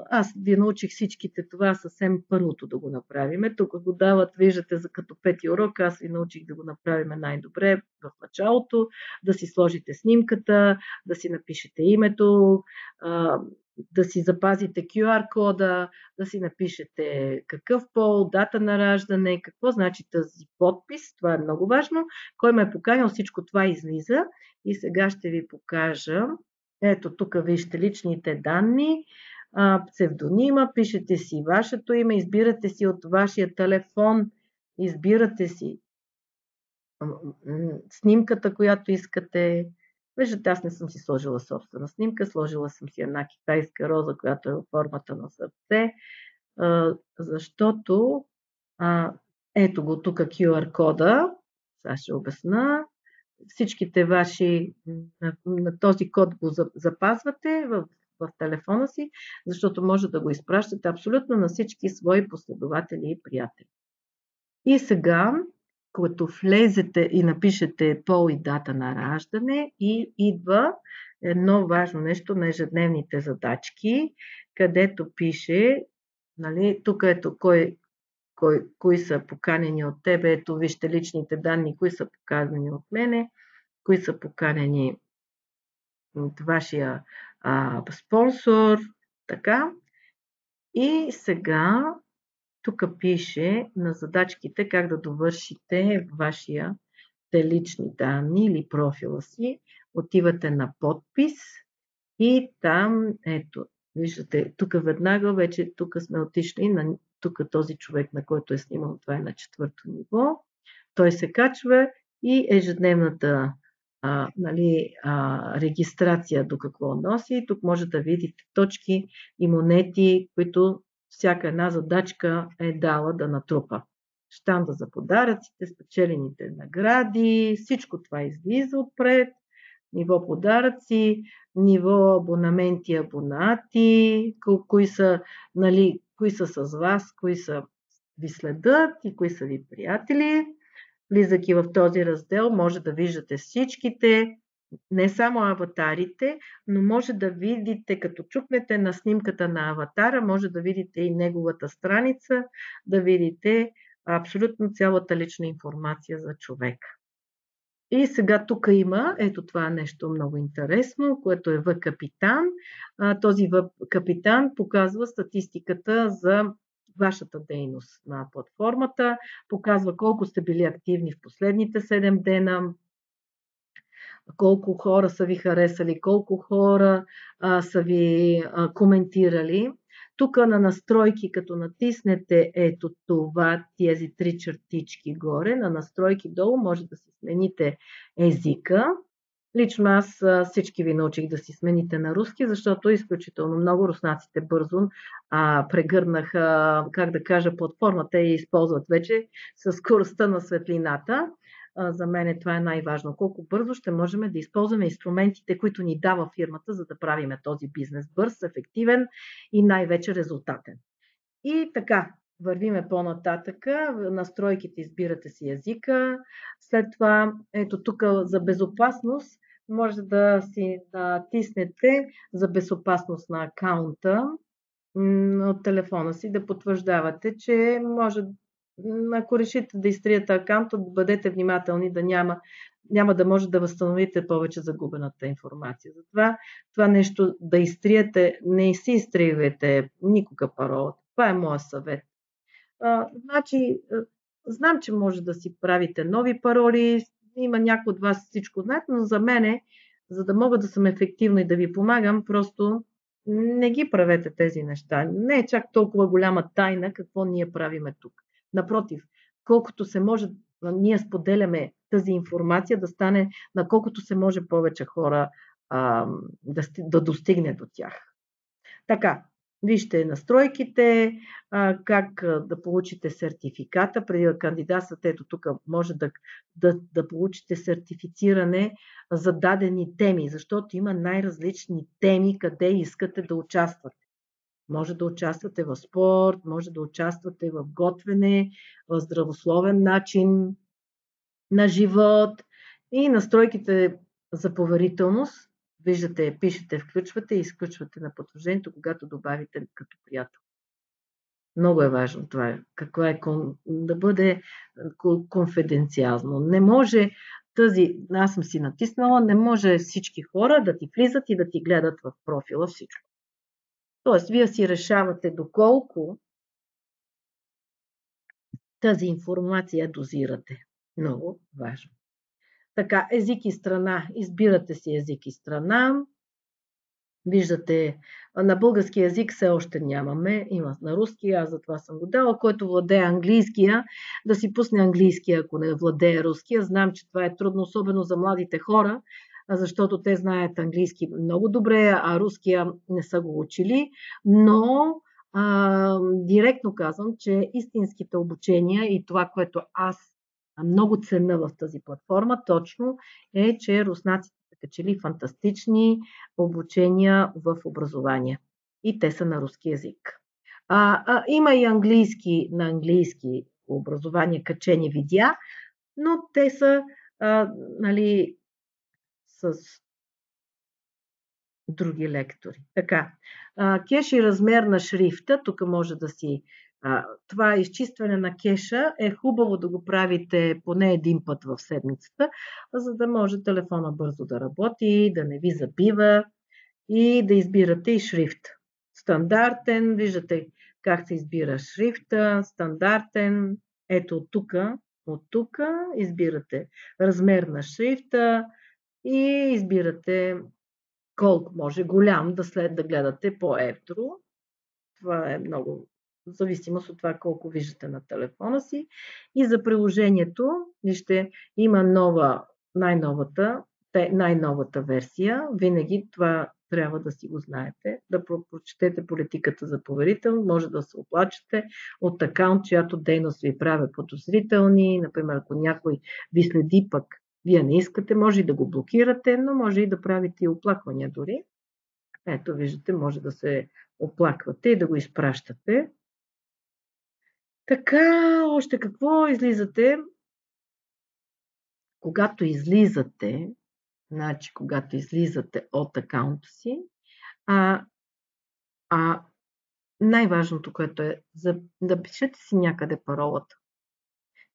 Аз ви научих всичките това съвсем първото да го направим. Тук го дават, виждате, за като пети урок, аз ви научих да го направим най-добре в началото, да си сложите снимката, да си напишете името, да си запазите QR кода, да си напишете какъв пол, дата на раждане, какво значи тази подпис, това е много важно. Кой ме е поканил, всичко това излиза и сега ще ви покажа. Ето тук вижте личните данни, псевдонима, пишете си вашето име, избирате си от вашия телефон, избирате си снимката, която искате. Виждате, аз не съм си сложила собствена снимка, сложила съм си една китайска роза, която е в формата на сърце, защото ето го тук QR кода, сега ще обясна. Всичките ваши, на този код го запазвате в телефона си, защото може да го изпращате абсолютно на всички свои последователи и приятели. И сега, като влезете и напишете пол и дата на раждане, и идва едно важно нещо на ежедневните задачки, където пише, нали, тук ето кои са поканени от тебе, ето вижте личните данни, кои са поканени от мене, кои са поканени от вашия спонсор, така. И сега тук пише на задачките как да довършите вашия лични данни или профила си. Отивате на подпис и там, ето, виждате, тук веднага вече тук сме отишли на тук този човек, на който е снимал, това е на 4-то ниво. той се качва и ежедневната регистрация до какво носи. Тук може да видите точки и монети, които всяка една задачка е дала да натрупа. Щанда за подаръците, спечелените награди, всичко това излиза отпред. Ниво подаръци, ниво абонаменти, абонати, кои са с вас, кои са ви следят и кои са ви приятели. Влизайки в този раздел, може да виждате всичките, не само аватарите, но може да видите, като чукнете на снимката на аватара, може да видите и неговата страница, да видите абсолютно цялата лична информация за човека. И сега тук има, ето това е нещо много интересно, което е В-капитан. Този В-капитан показва статистиката за вашата дейност на платформата, показва колко сте били активни в последните 7 дена, колко хора са ви харесали, колко хора са ви коментирали. Тук на настройки, като натиснете ето това, тези 3 чертички горе, на настройки долу може да си смените езика. Лично аз всички ви научих да си смените на руски, защото изключително много руснаците бързо прегърнаха, платформата и използват вече със скоростта на светлината. За мен това е най-важно. Колко бързо ще можем да използваме инструментите, които ни дава фирмата, за да правим този бизнес бърз, ефективен и най-вече резултатен. И така, вървиме по-нататъка. Настройките, избирате си езика. След това, ето тук за безопасност, може да си натиснете за безопасност на акаунта от телефона си, да потвърждавате, че може, ако решите да изтриете акаунта, бъдете внимателни, да няма да може да възстановите повече загубената информация. Затова това нещо да изтриете, не си изтривайте никога паролата. Това е моят съвет. Знам, че може да си правите нови пароли, има някои от вас всичко знаят, но за мене, за да мога да съм ефективна и да ви помагам, просто не ги правете тези неща. Не е чак толкова голяма тайна какво ние правиме тук. Напротив, колкото се може, ние споделяме тази информация да стане на колкото се може повече хора да достигне до тях. Така, вижте настройките, как да получите сертификата. Преди да кандидатствате, ето тук може да получите сертифициране за дадени теми, защото има най-различни теми, къде искате да участвате. Може да участвате в спорт, може да участвате в готвене, в здравословен начин на живот и настройките за поверителност. Виждате, пишете, включвате и изключвате на потвърждението, когато добавите като приятел. Много е важно това. Да бъде конфиденциално. Не може аз съм си натиснала, не може всички хора да ти влизат и да ти гледат в профила всичко. Тоест, вие си решавате доколко тази информация дозирате. Много важно. Така, език и страна. Избирате си език и страна. Виждате, на български език все още нямаме. Има на руски, аз затова съм го дала. Който владее английския, да си пусне английския, ако не владее руския. Знам, че това е трудно, особено за младите хора, защото те знаят английски много добре, а руския не са го учили. Но директно казвам, че истинските обучения и това, което аз много ценна в тази платформа, точно е, че руснаците са качели фантастични обучения в образование. И те са на руски язик. Има и на английски образование качени видеа, но те са с други лектори. Така, кеш и размер на шрифта, тук може да си това изчистване на кеша е хубаво да го правите поне един път в седмицата, за да може телефона бързо да работи, да не ви забива и да избирате и шрифт. Стандартен, виждате как се избира шрифта, стандартен, ето от тук избирате размер на шрифта и избирате колко може голям да гледате по-евтро. Това е много в зависимост от това колко виждате на телефона си. И за приложението, вижте, има най-новата версия. Винаги това трябва да си го знаете, да прочетете политиката за поверителност, може да се оплачете от акаунт, чиято дейност ви прави подозрителни. Например, ако някой ви следи, пък вие не искате, може и да го блокирате, но може и да правите и оплаквания дори. Ето, виждате, може да се оплаквате и да го изпращате. Така, още какво излизате? Когато излизате от акаунта си, най-важното, което е да пишете си някъде паролата.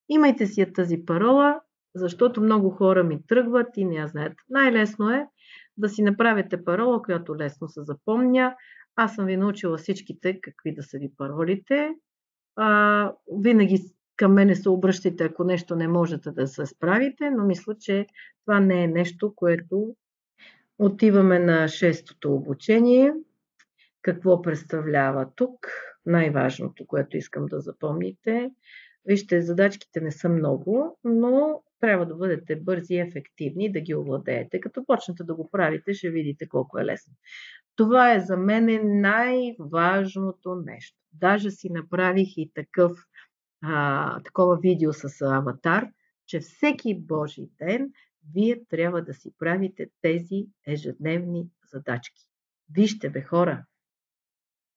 Имайте си я тази парола, защото много хора ми тръгват и не я знаят. Най-лесно е да си направите парола, която лесно се запомня. Аз съм ви научила всичките какви да са ви паролите. Винаги към мене се обръщайте, ако нещо не можете да се справите, но мисля, че това не е нещо, което отиваме на 6-то обучение. Какво представлява тук? Най-важното, което искам да запомните. Вижте, задачките не са много, но трябва да бъдете бързи и ефективни, да ги овладеете. Като почнете да го правите, ще видите колко е лесно. Това е за мен най-важното нещо. Даже си направих и такова видео с аватар, че всеки Божий ден вие трябва да си правите тези ежедневни задачки. Вижте, бе, хора,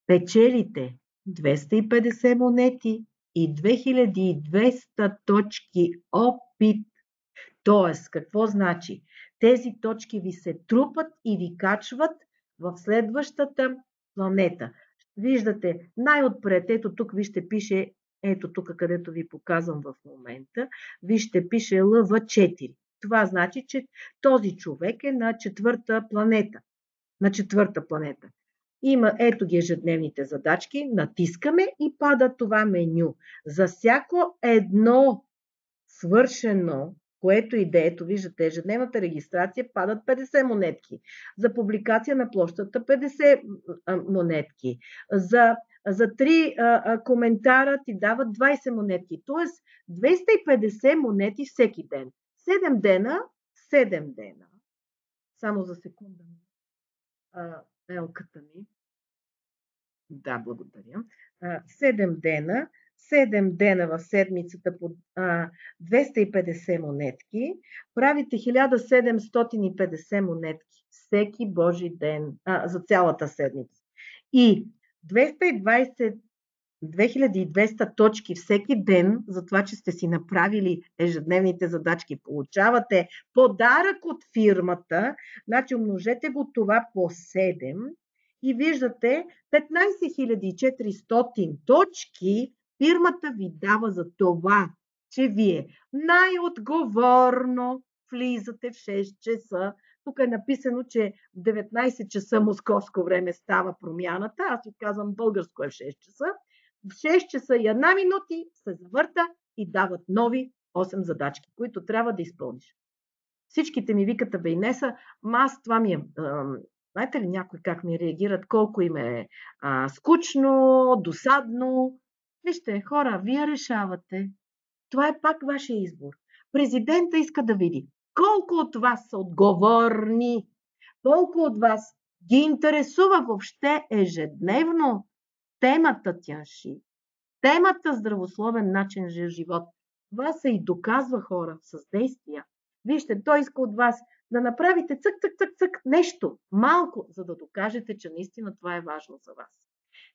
печелите 250 монети и 2200 точки опит. Тоест, какво значи? Тези точки ви се трупат и ви качват в следващата планета. Виждате, най-отпред, ето тук вижте пише, ето тук където ви показвам в момента, вижте пише ЛВ4. Това значи, че този човек е на четвърта планета. Има, ето ги ежедневните задачки, натискаме и пада това меню. За всяко едно свършено, което и да е, ето виждате, ежедневната регистрация падат 50 монетки. За публикация на площата 50 монетки. За 3 коментара ти дават 20 монетки. Тоест 250 монети всеки ден. 7 дена. Само за секунда. Елката ми. Да, благодаря. 7 дена в седмицата по 250 монетки, правите 1750 монетки всеки Божи ден, за цялата седмица. И 2200 точки всеки ден, за това, че сте си направили ежедневните задачки, получавате подарък от фирмата, значи умножете го това по 7 и виждате 15400 точки фирмата ви дава за това, че вие най-отговорно влизате в 6 часа. Тук е написано, че в 19 часа московско време става промяната. Аз ви казвам, българско е в 6 часа. В 6 часа и 1 минути се завърта и дават нови 8 задачки, които трябва да изпълниш. Всичките ми викат, бе, Инеса, аз това ми е... Знаете ли някой как ми реагират, колко им е скучно, досадно? Вижте, хора, вие решавате. Това е пак вашия избор. Президента иска да види колко от вас са отговорни, колко от вас ги интересува въобще ежедневно темата тянши, темата здравословен начин за живот. Това се и доказва, хора, с действия. Вижте, той иска от вас да направите цък нещо малко, за да докажете, че наистина това е важно за вас.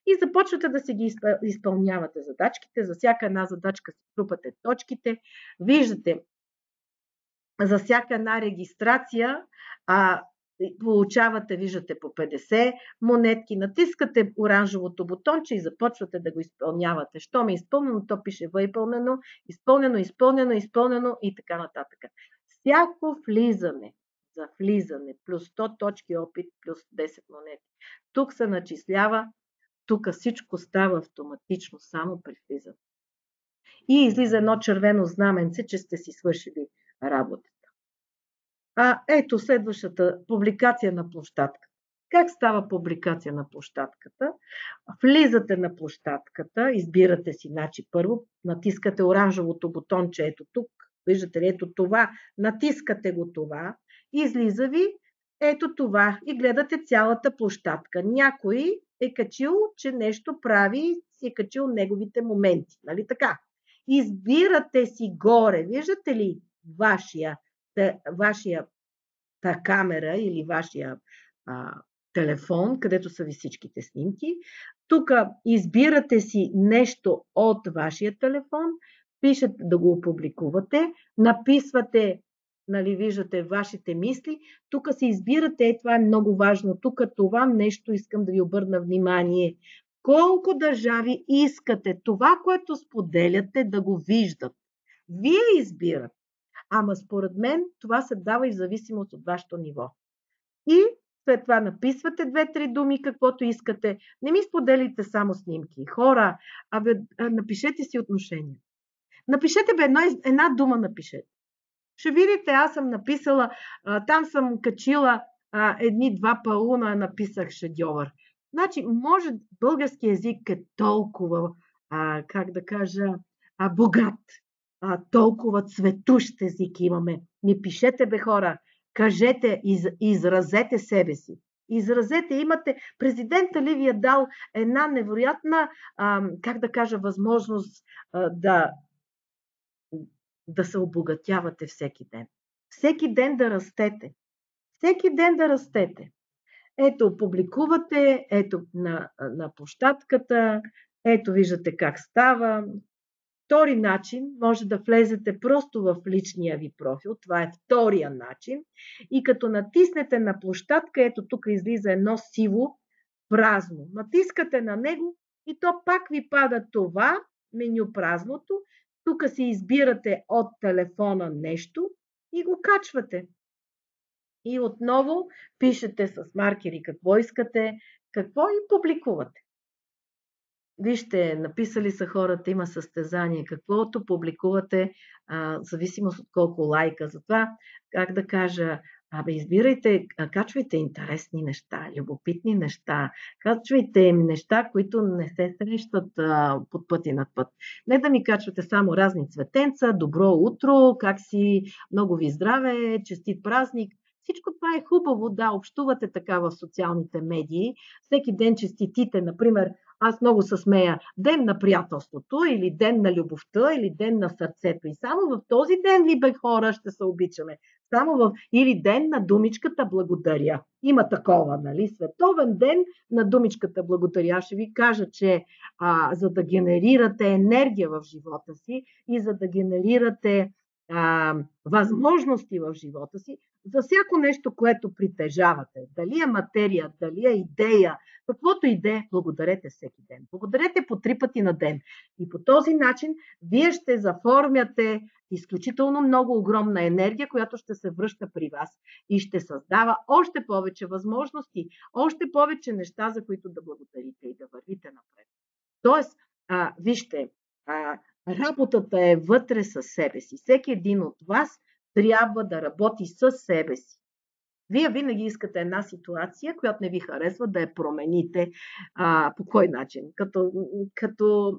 И започвате да си ги изпълнявате задачките. За всяка една задачка си трупате точките. Виждате, за всяка една регистрация получавате, виждате, по 50 монетки. Натискате оранжевото бутонче и започвате да го изпълнявате. Що ми е изпълнено, то пише въпълнено, изпълнено и така нататък. Всяко влизане плюс 100 точки опит, плюс 10 монети. Тук се начислява, тук всичко става автоматично, само при влизане. И излиза едно червено знаменце, че сте си свършили работата. Ето следващата публикация на площадка. Как става публикация на площадката? Влизате на площадката, избирате си, значи първо натискате оранжевото бутонче, ето тук, виждате ли, ето това, натискате го това, излиза ви ето това и гледате цялата площадка. Някой е качил, че нещо прави, си е качил неговите моменти, нали така? Избирате си горе, виждате ли вашия камера или вашия телефон, където са ви всичките снимки. Тук избирате си нещо от вашия телефон, пишете да го опубликувате, написвате, нали, виждате вашите мисли, тук се избирате, това е много важно, тук това нещо искам да ви обърна внимание. Колко държави искате това, което споделяте, да го виждат? Вие избирате. Ама според мен това се дава и в зависимост от вашето ниво. И след това написвате 2-3 думи, каквото искате. Не ми споделите само снимки. Хора, напишете си отношения. Напишете една дума напишете. Ще видите, аз съм написала, там съм качила едни-два пауна, написах шедьовър. Значи, може, български език е толкова, как да кажа, богат. Толкова цветущ език имаме. Ми пишете, бе хора, кажете, изразете себе си. Изразете, имате, президента ли ви е дал една невероятна, как да кажа, възможност да се обогатявате всеки ден. Всеки ден да растете. Всеки ден да растете. Ето, публикувате, ето на площадката, ето виждате как става. Втори начин, може да влезете просто в личния ви профил, това е втория начин, и като натиснете на площадка, ето тук излиза едно сиво, празно. Натискате на него и то пак ви пада това, меню празното, тук си избирате от телефона нещо и го качвате. И отново пишете с маркери какво искате, какво и публикувате. Вижте, написали са хората, има състезание, каквото публикувате, зависимост от колко лайка. Затова, как да кажа, избирайте, качвайте интересни неща, любопитни неща, качвайте неща, които не се срещат под път и над път. Не да ми качвате само разни цветенца, добро утро, как си, много ви здраве, честит празник. Всичко това е хубаво, да, общувате така в социалните медии. Всеки ден честитите, например, аз много се смея, ден на приятелството или ден на любовта или ден на сърцето. И само в този ден ли, бе, хора, ще се обичаме? Или ден на думичката благодаря. Има такова, нали? Световен ден на думичката благодаря. Аз ще ви кажа, че за да генерирате енергия в живота си и за да генерирате възможности в живота си, за всяко нещо, което притежавате, дали е материя, дали е идея, каквото и да е, благодарете всеки ден. Благодарете по 3 пъти на ден. И по този начин вие ще заформяте изключително много огромна енергия, която ще се връща при вас и ще създава още повече възможности, още повече неща, за които да благодарите и да вървите напред. Тоест, вижте, работата е вътре със себе си. Всеки един от вас трябва да работи със себе си. Вие винаги искате една ситуация, която не ви харесва, да я промените. По кой начин?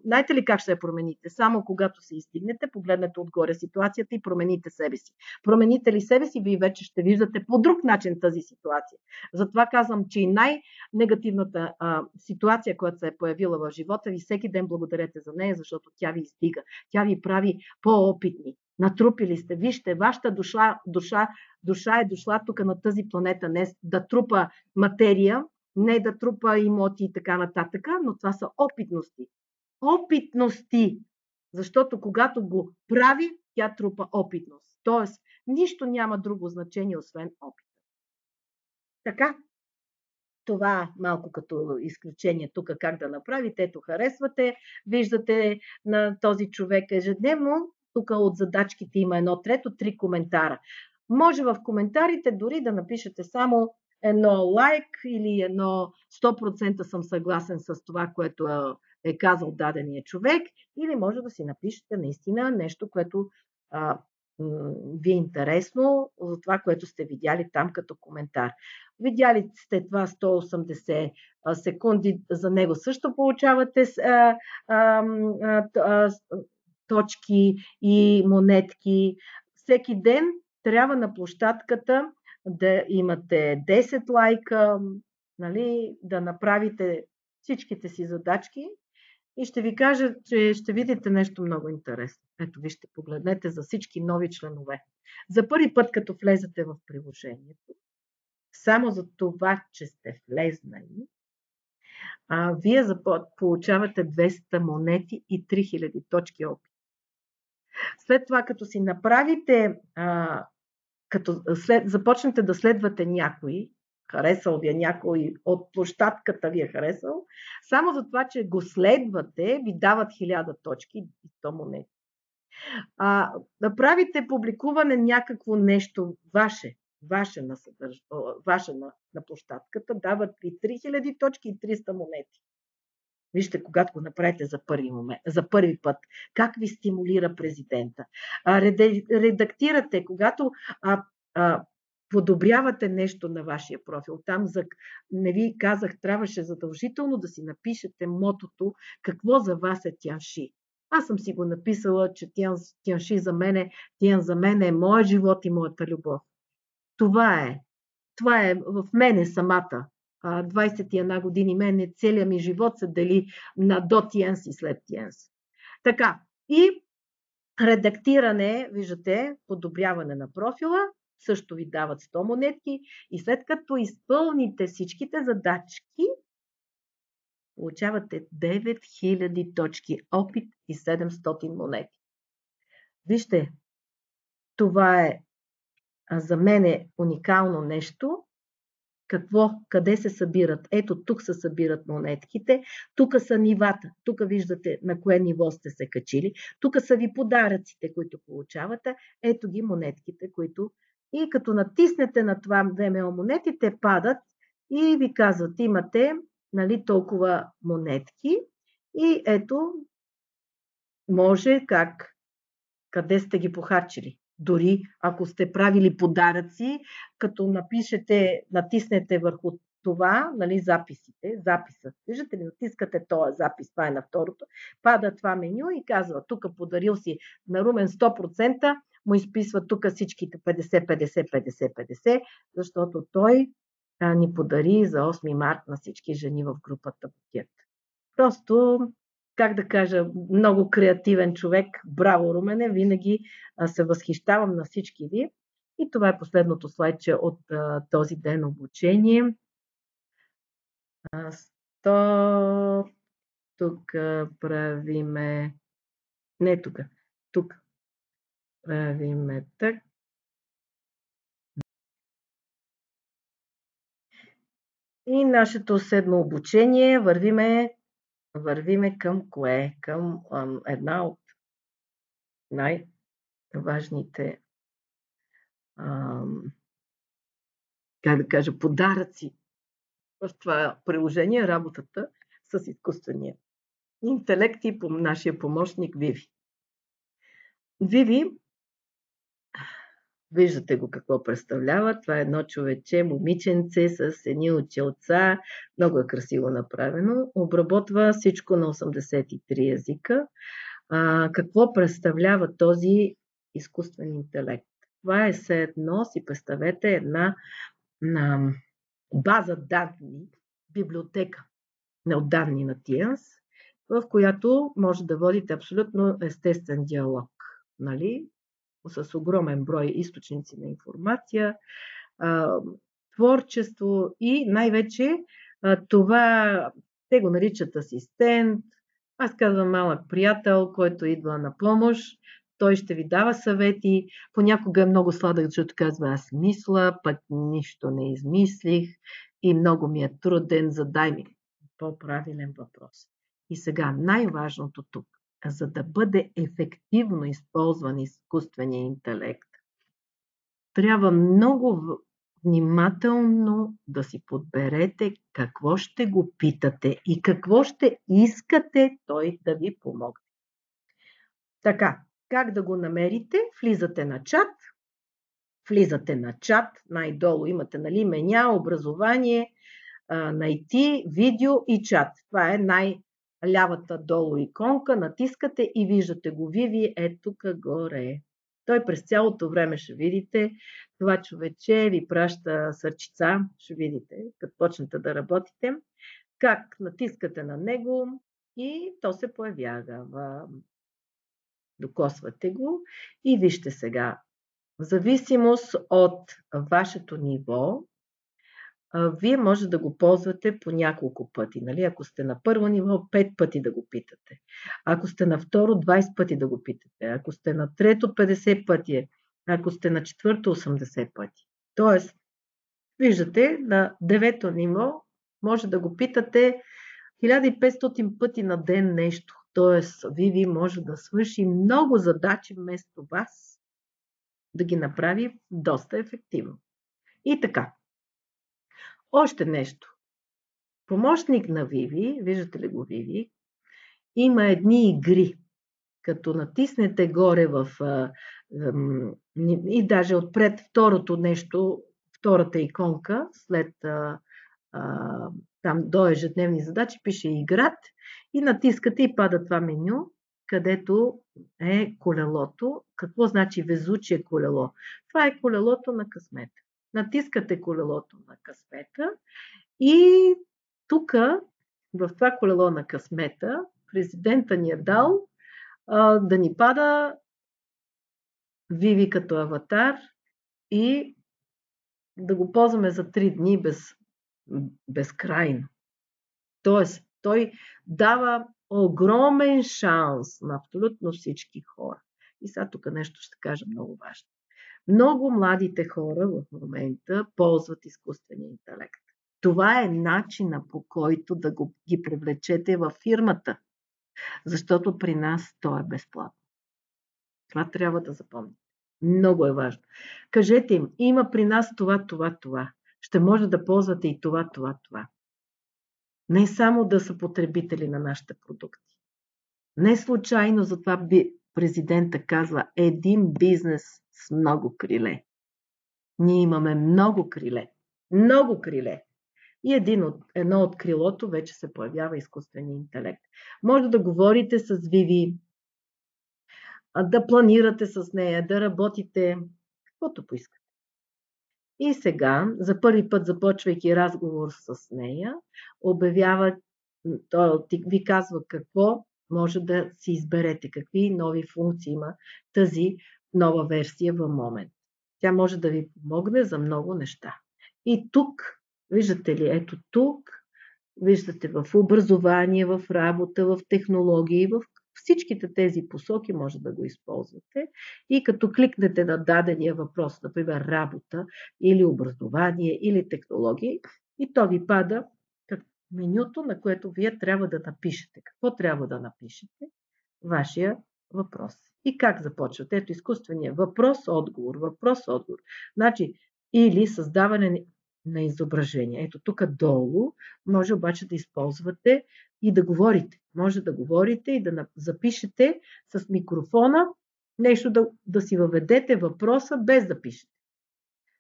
Знаете ли как ще я промените? Само когато се издигнете, погледнете отгоре ситуацията и промените себе си. Промените ли себе си, вие вече ще виждате по друг начин тази ситуация. Затова казвам, че и най-негативната ситуация, която се е появила в живота ви, всеки ден благодарете за нея, защото тя ви издига. Тя ви прави по-опитни. Натрупили сте. Вижте, вашата душа е дошла тук на тази планета не да трупа материя, не да трупа имоти и така нататък, но това са опитности. Опитности! Защото когато го прави, тя трупа опитност. Тоест, нищо няма друго значение, освен опит. Така, това малко като изключение тук как да направите. Ето, харесвате, виждате на този човек ежедневно. Тук от задачките има 1/3, 3 коментара. Може в коментарите дори да напишете само едно лайк или едно 100% съм съгласен с това, което е казал дадения човек, или може да си напишете наистина нещо, което ви е интересно за това, което сте видяли там като коментар. Видяли сте това 180 секунди, за него също получавате точки и монетки. Всеки ден трябва на площадката да имате 10 лайка, нали, да направите всичките си задачки и ще ви кажа, че ще видите нещо много интересно. Ето, вижте, погледнете за всички нови членове. За първи път, като влезете в приложението, само за това, че сте влезнали, вие получавате 200 монети и 3000 точки опит. След това, като си направите, започнете да следвате някой, харесал ви е някой от площадката ви е харесал, само за това, че го следвате, ви дават 1000 точки и 100 монети. Направите публикуване някакво нещо ваше на площадката, дават ви 3000 точки и 300 монети. Вижте, когато го направите за първи път, как ви стимулира президента. Редактирате, когато подобрявате нещо на вашия профил. Там не ви казах, трябваше задължително да си напишете мотото какво за вас е Тянши. Аз съм си го написала, че Тянши за мен е моят живот и моята любов. Това е в мене самата. 21 години целият ми живот се дели на до Тиенс и след Тиенс. Така, и редактиране, виждате, подобряване на профила, също ви дават 100 монетки и след като изпълните всичките задачки, получавате 9000 точки опит и 700 монети. Вижте, това е за мен уникално нещо. Къде се събират? Ето тук се събират монетките, тук са нивата, тук виждате на кое ниво сте се качили, тук са ви подаръците, които получавате, ето ги монетките, които и като натиснете на това ВМРО монетите падат и ви казват, имате толкова монетки и ето може къде сте ги похарчили. Дори ако сте правили подаръци, като натиснете върху това, записа. Виждате ли, натискате този запис, това е на второто, пада това меню и казва, тук подарил си на Румен 100%, му изписва тук всичките 50, защото той ни подари за 8 март на всички жени в групата букет. Просто, как да кажа, много креативен човек. Браво, Румене, винаги се възхищавам на всички ви. И това е последното слайдче от този ден обучение. Тук правиме... Не тук. Тук правиме така. И нашето седмо обучение вървиме към кое? Към една от най-важните как да кажа, подаръци в това приложение, работата с изкуствения интелект и нашия помощник Виви. Виви, виждате го какво представлява. Това е едно човече, момиченце с едни очилца. Много е красиво направено. Обработва всичко на 83 езика. Какво представлява този изкуствен интелект? Това е все едно, си представете, една база данни, библиотека на данни на Тиенс, в която може да водите абсолютно естествен диалог. С огромен брой източници на информация, творчество и най-вече това, те го наричат асистент, аз казвам малък приятел, който идва на помощ, той ще ви дава съвети, понякога е много сладък, защото казва аз мисля, пък нищо не измислих и много ми е труден, задай ми по-правилен въпрос. И сега най-важното тук, за да бъде ефективно използван изкуствения интелект, трябва много внимателно да си подберете какво ще го питате и какво ще искате той да ви помогне. Така, Как да го намерите? Влизате на чат, най-долу имате меня, образование, найти, видео и чат. Това е най-лявата долу иконка, натискате и виждате го. Виви е тук горе. Той през цялото време ще видите. Това човече ви праща сърчица, ще видите, като почнете да работите. Как натискате на него и то се появява. Докосвате го и вижте сега. В зависимост от вашето ниво, вие може да го ползвате по няколко пъти. Нали? Ако сте на първо ниво, 5 пъти да го питате. Ако сте на второ, 20 пъти да го питате. Ако сте на трето, 50 пъти. Ако сте на четвърто, 80 пъти. Тоест, виждате, на девето ниво може да го питате 1500 пъти на ден нещо. Тоест, Виви може да свърши много задачи вместо вас, да ги направи доста ефективно. И така. Още нещо. Помощник на Виви, виждате ли го Виви, има едни игри. Като натиснете горе и даже отпред второто нещо, втората иконка, след там до ежедневни задачи, пише играт и натискате и пада това меню, където е колелото. Какво значи везучие колело? Това е колелото на късмета. Натискате колелото на късмета и тук, в това колело на късмета, президента ни е дал да ни пада Виви като аватар и да го ползваме за 3 дни безкрайно. Тоест, той дава огромен шанс на абсолютно всички хора. И сега тук нещо ще кажа много важно. Много младите хора в момента ползват изкуствения интелект. Това е начина, по който да ги привлечете във фирмата, защото при нас то е безплатно. Това трябва да запомните. Много е важно. Кажете им, има при нас това. Ще може да ползвате и това. Не само да са потребители на нашите продукти. Не случайно затова президента казва един бизнес с много криле. Ние имаме много криле. Много криле. И едно от крилото вече се появява изкуствения интелект. Може да говорите с Виви, да планирате с нея, да работите, каквото поискате. И сега, за първи път започвайки разговор с нея, той ви казва какво може да си изберете, какви нови функции има тази нова версия в момент. Тя може да ви помогне за много неща. И тук, виждате ли, ето тук, виждате в образование, в работа, в технологии, в всичките тези посоки може да го използвате и като кликнете на дадения въпрос, например работа или образование или технологии, и то ви пада менюто, на което вие трябва да напишете. Какво трябва да напишете? Вашия въпрос. И как започвате? Ето изкуствения въпрос-отговор. Значи, или създаване на изображение. Ето тук долу може обаче да използвате и да говорите. Може да говорите и да запишете с микрофона нещо да си въведете въпроса без да пишете.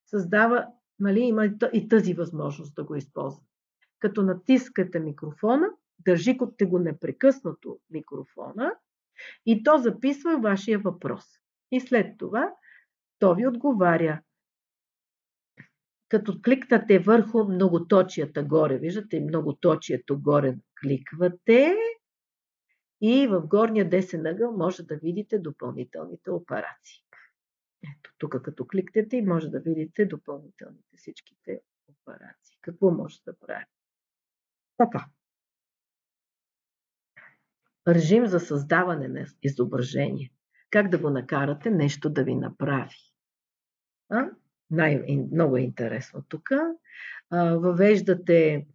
Създава, има и тази възможност да го използвате. Като натискате микрофона, държите го непрекъснато микрофона и то записва вашия въпрос. И след това то ви отговаря. Като кликнете върху многоточията горе, виждате многоточието горе, кликвате и в горния десен ъгъл може да видите допълнителните операции. Ето тук като кликнете и може да видите допълнителните всичките операции. Какво може да прави? Така. Режим за създаване на изображение. Как да го накарате нещо да ви направи? Много е интересно тук. Въвеждате,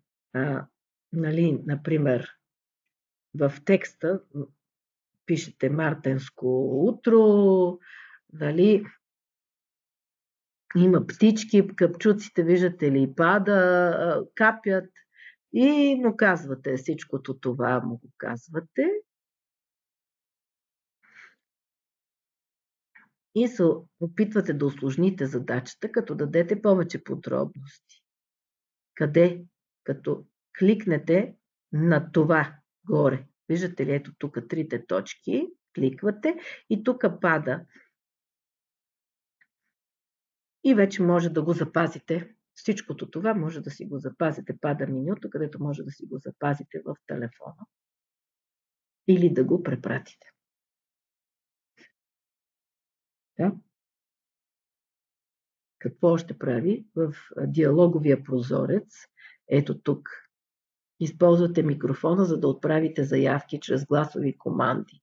например, в текста пишете мартенско утро, има птички, капчуците, виждате ли, капят и му казвате всичкото това, му го казвате. и се опитвате да усложните задачата, като дадете повече подробности. Къде? Като кликнете на това горе. Виждате ли, ето тук трите точки, кликвате и тук пада. И вече може да го запазите. Всичкото това може да си го запазите. Пада менюто, където може да си го запазите в телефона. Или да го препратите. Да? Какво още прави? В диалоговия прозорец, ето тук, използвате микрофона, за да отправите заявки чрез гласови команди.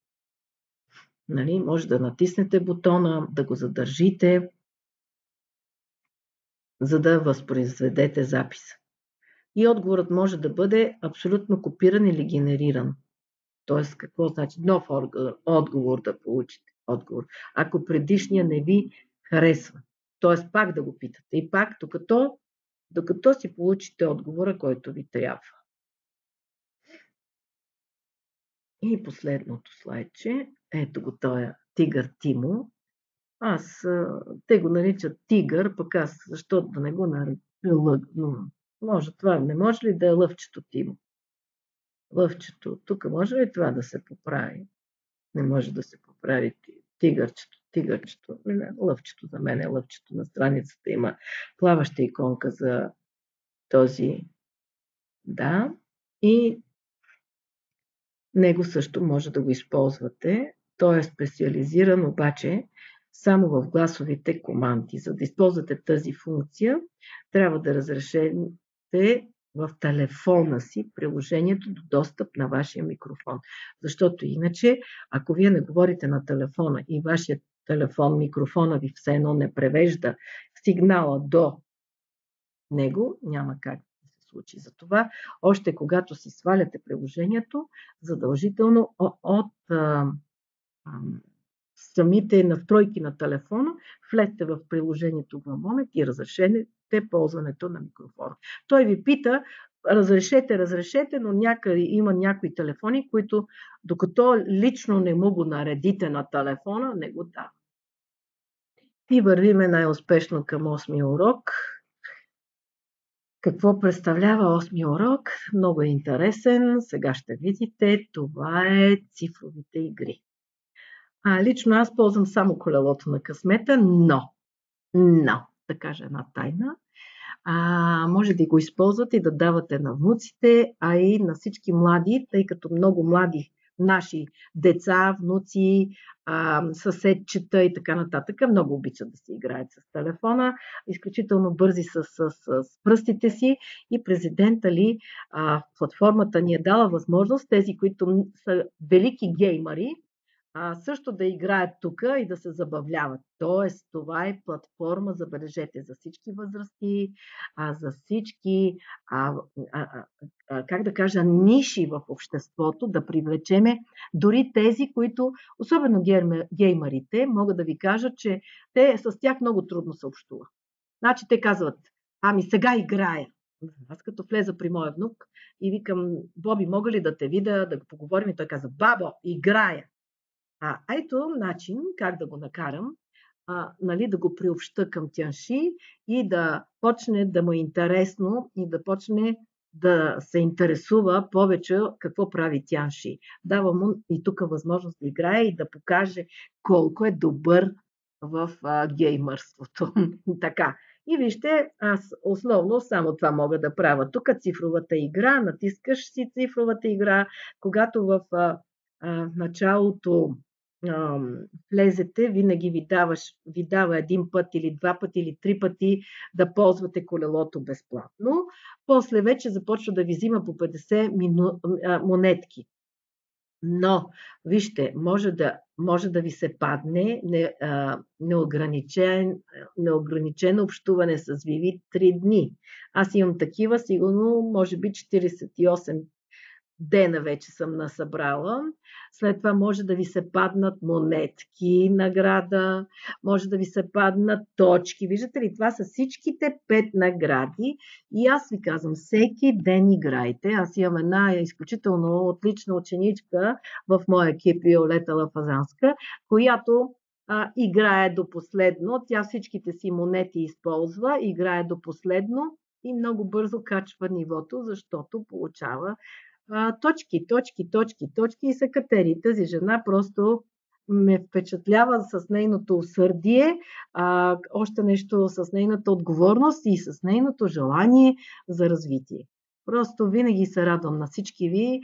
Нали? Може да натиснете бутона, да го задържите, за да възпроизведете записа. И отговорът може да бъде абсолютно копиран или генериран. Тоест, какво значи нов отговор да получите? Отговор. Ако предишния не ви харесва. Тоест, пак да го питате. И пак, докато си получите отговора, който ви трябва. И последното слайдче. Ето го този тигър Тимо. Те го наричат тигър, пък аз, защо да не го нарича лъг? Може това, не може ли да е лъвчето Тимо? Лъвчето. Тук може ли това да се поправи? Не може да се поправи тигърчето. Лъвчето за мен е лъвчето. На страницата има плаваща иконка за този. Да. И него също може да го използвате. Той е специализиран обаче само в гласовите команди. За да използвате тази функция, трябва да разрешите в телефона си приложението до достъп на вашия микрофон. Защото иначе, ако вие не говорите на телефона и вашия телефон, микрофона ви все едно не превежда сигнала до него, няма как да се случи. Затова, още когато си сваляте приложението, задължително от самите настройки на телефона, влезте в приложението в момент и разрешете ползването на микрофона. Той ви пита, разрешете, но има някои телефони, които докато лично не му го наредите на телефона, не го дава. И вървиме най-успешно към 8-ми урок. Какво представлява 8-ми урок? Много е интересен. Сега ще видите. Това е цифровите игри. Лично аз ползвам само колелото на късмета, но, да кажа една тайна, може да го използвате и да давате на внуците, а и на всички млади, тъй като много млади наши деца, внуци, съседчета и така нататък много обичат да си играят с телефона, изключително бързи с пръстите си и президента ли, платформата ни е дала възможност тези, които са велики геймари, също да играят тук и да се забавляват. Тоест, това е платформа, забележете, за всички възрасти, за всички, как да кажа, ниши в обществото, да привлечеме дори тези, които, особено геймарите, могат да ви кажат, че с тях много трудно се общува. Значи те казват, сега играя. Аз като влеза при моя внук и викам, Боби, мога ли да те видя, да поговорим? И той каза, бабо, играя. Ето начин как да го накарам, да го приобща към тянши и да почне да му е интересно и да почне да се интересува повече какво прави тянши. Дава му и тук възможност да играе и да покаже колко е добър в геймърството. Така. И вижте, аз основно само това мога да правя. Тук цифровата игра, натискаш си цифровата игра, когато в началото влезете, винаги ви дава един път или два пъти или три пъти да ползвате колелото безплатно. После вече започва да ви взима по 50 монетки. Но, вижте, може да ви се падне неограничено общуване с Vivid 3 дни. Аз имам такива, сигурно, може би 48 дена вече съм насъбрала. След това може да ви се паднат монетки, награда, може да ви се паднат точки. Виждате ли, това са всичките 5 награди и аз ви казвам, всеки ден играйте. Аз имам една изключително отлична ученичка в моя екип, Виолета Лафазанска, която играе до последно. Тя всичките си монети използва, играе до последно и много бързо качва нивото, защото получава точки, точки, точки, точки и се катери. Тази жена просто ме впечатлява с нейното усърдие, още нещо с нейната отговорност и с нейното желание за развитие. Просто винаги се радвам на всички ви.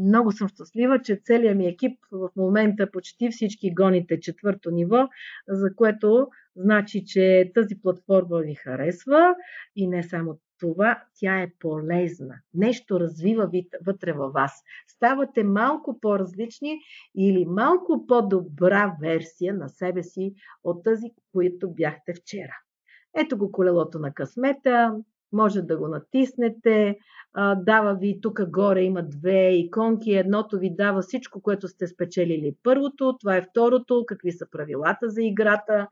Много съм щастлива, че целият ми екип в момента почти всички гоните четвърто ниво, за което значи, че тази платформа ви харесва и не само това, тя е полезна. Нещо развива вътре във вас. Ставате малко по-различни или малко по-добра версия на себе си от тази, която бяхте вчера. Ето го колелото на късмета, може да го натиснете, дава ви, тук горе има две иконки, едното ви дава всичко, което сте спечелили първото, това е второто, какви са правилата за играта,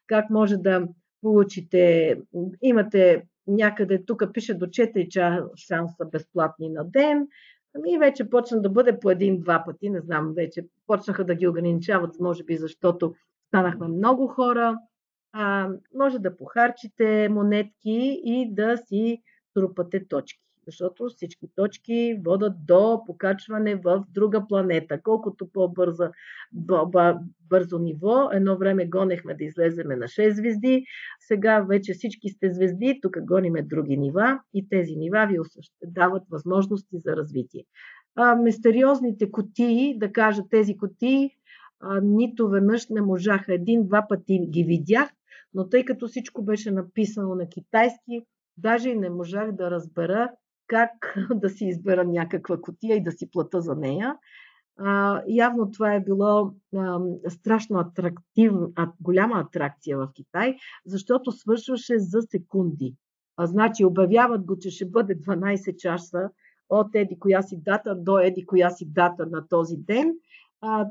как може да получите, имате някъде, тук пише до 4 шанса безплатни на ден, и вече почна да бъде по един-два пъти, не знам, вече почнаха да ги ограничават, може би защото станахме много хора. Може да похарчите монетки и да си трупате точки, защото всички точки водят до покачване в друга планета. Колкото по-бързо ниво, едно време гонехме да излеземе на 6 звезди, сега вече всички сте звезди, тук гониме други нива и тези нива ви дават възможности за развитие. Мистериозните кутии, да кажа тези кутии, нито веднъж не можаха, един-два пъти ги видях, но тъй като всичко беше написано на китайски, даже и не можах да разбера как да си избера някаква кутия и да си плата за нея. Явно това е било страшно голяма атракция в Китай, защото свършваше за секунди. Значи обявяват го, че ще бъде 12 часа от еди коя си дата до еди коя си дата на този ден.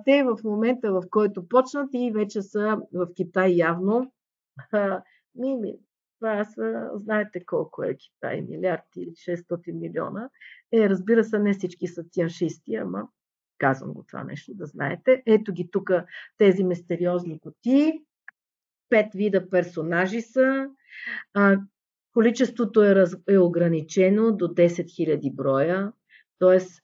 Те в момента, в който почнат и вече са в Китай явно. Това са, знаете колко е Китай, милиард или 600 милиона. Разбира се, не всички са тяншисти, ама казвам го това нещо, да знаете. Ето ги тук тези мистериозни кутии. 5 вида персонажи са. Количеството е ограничено до 10 000 броя. Тоест,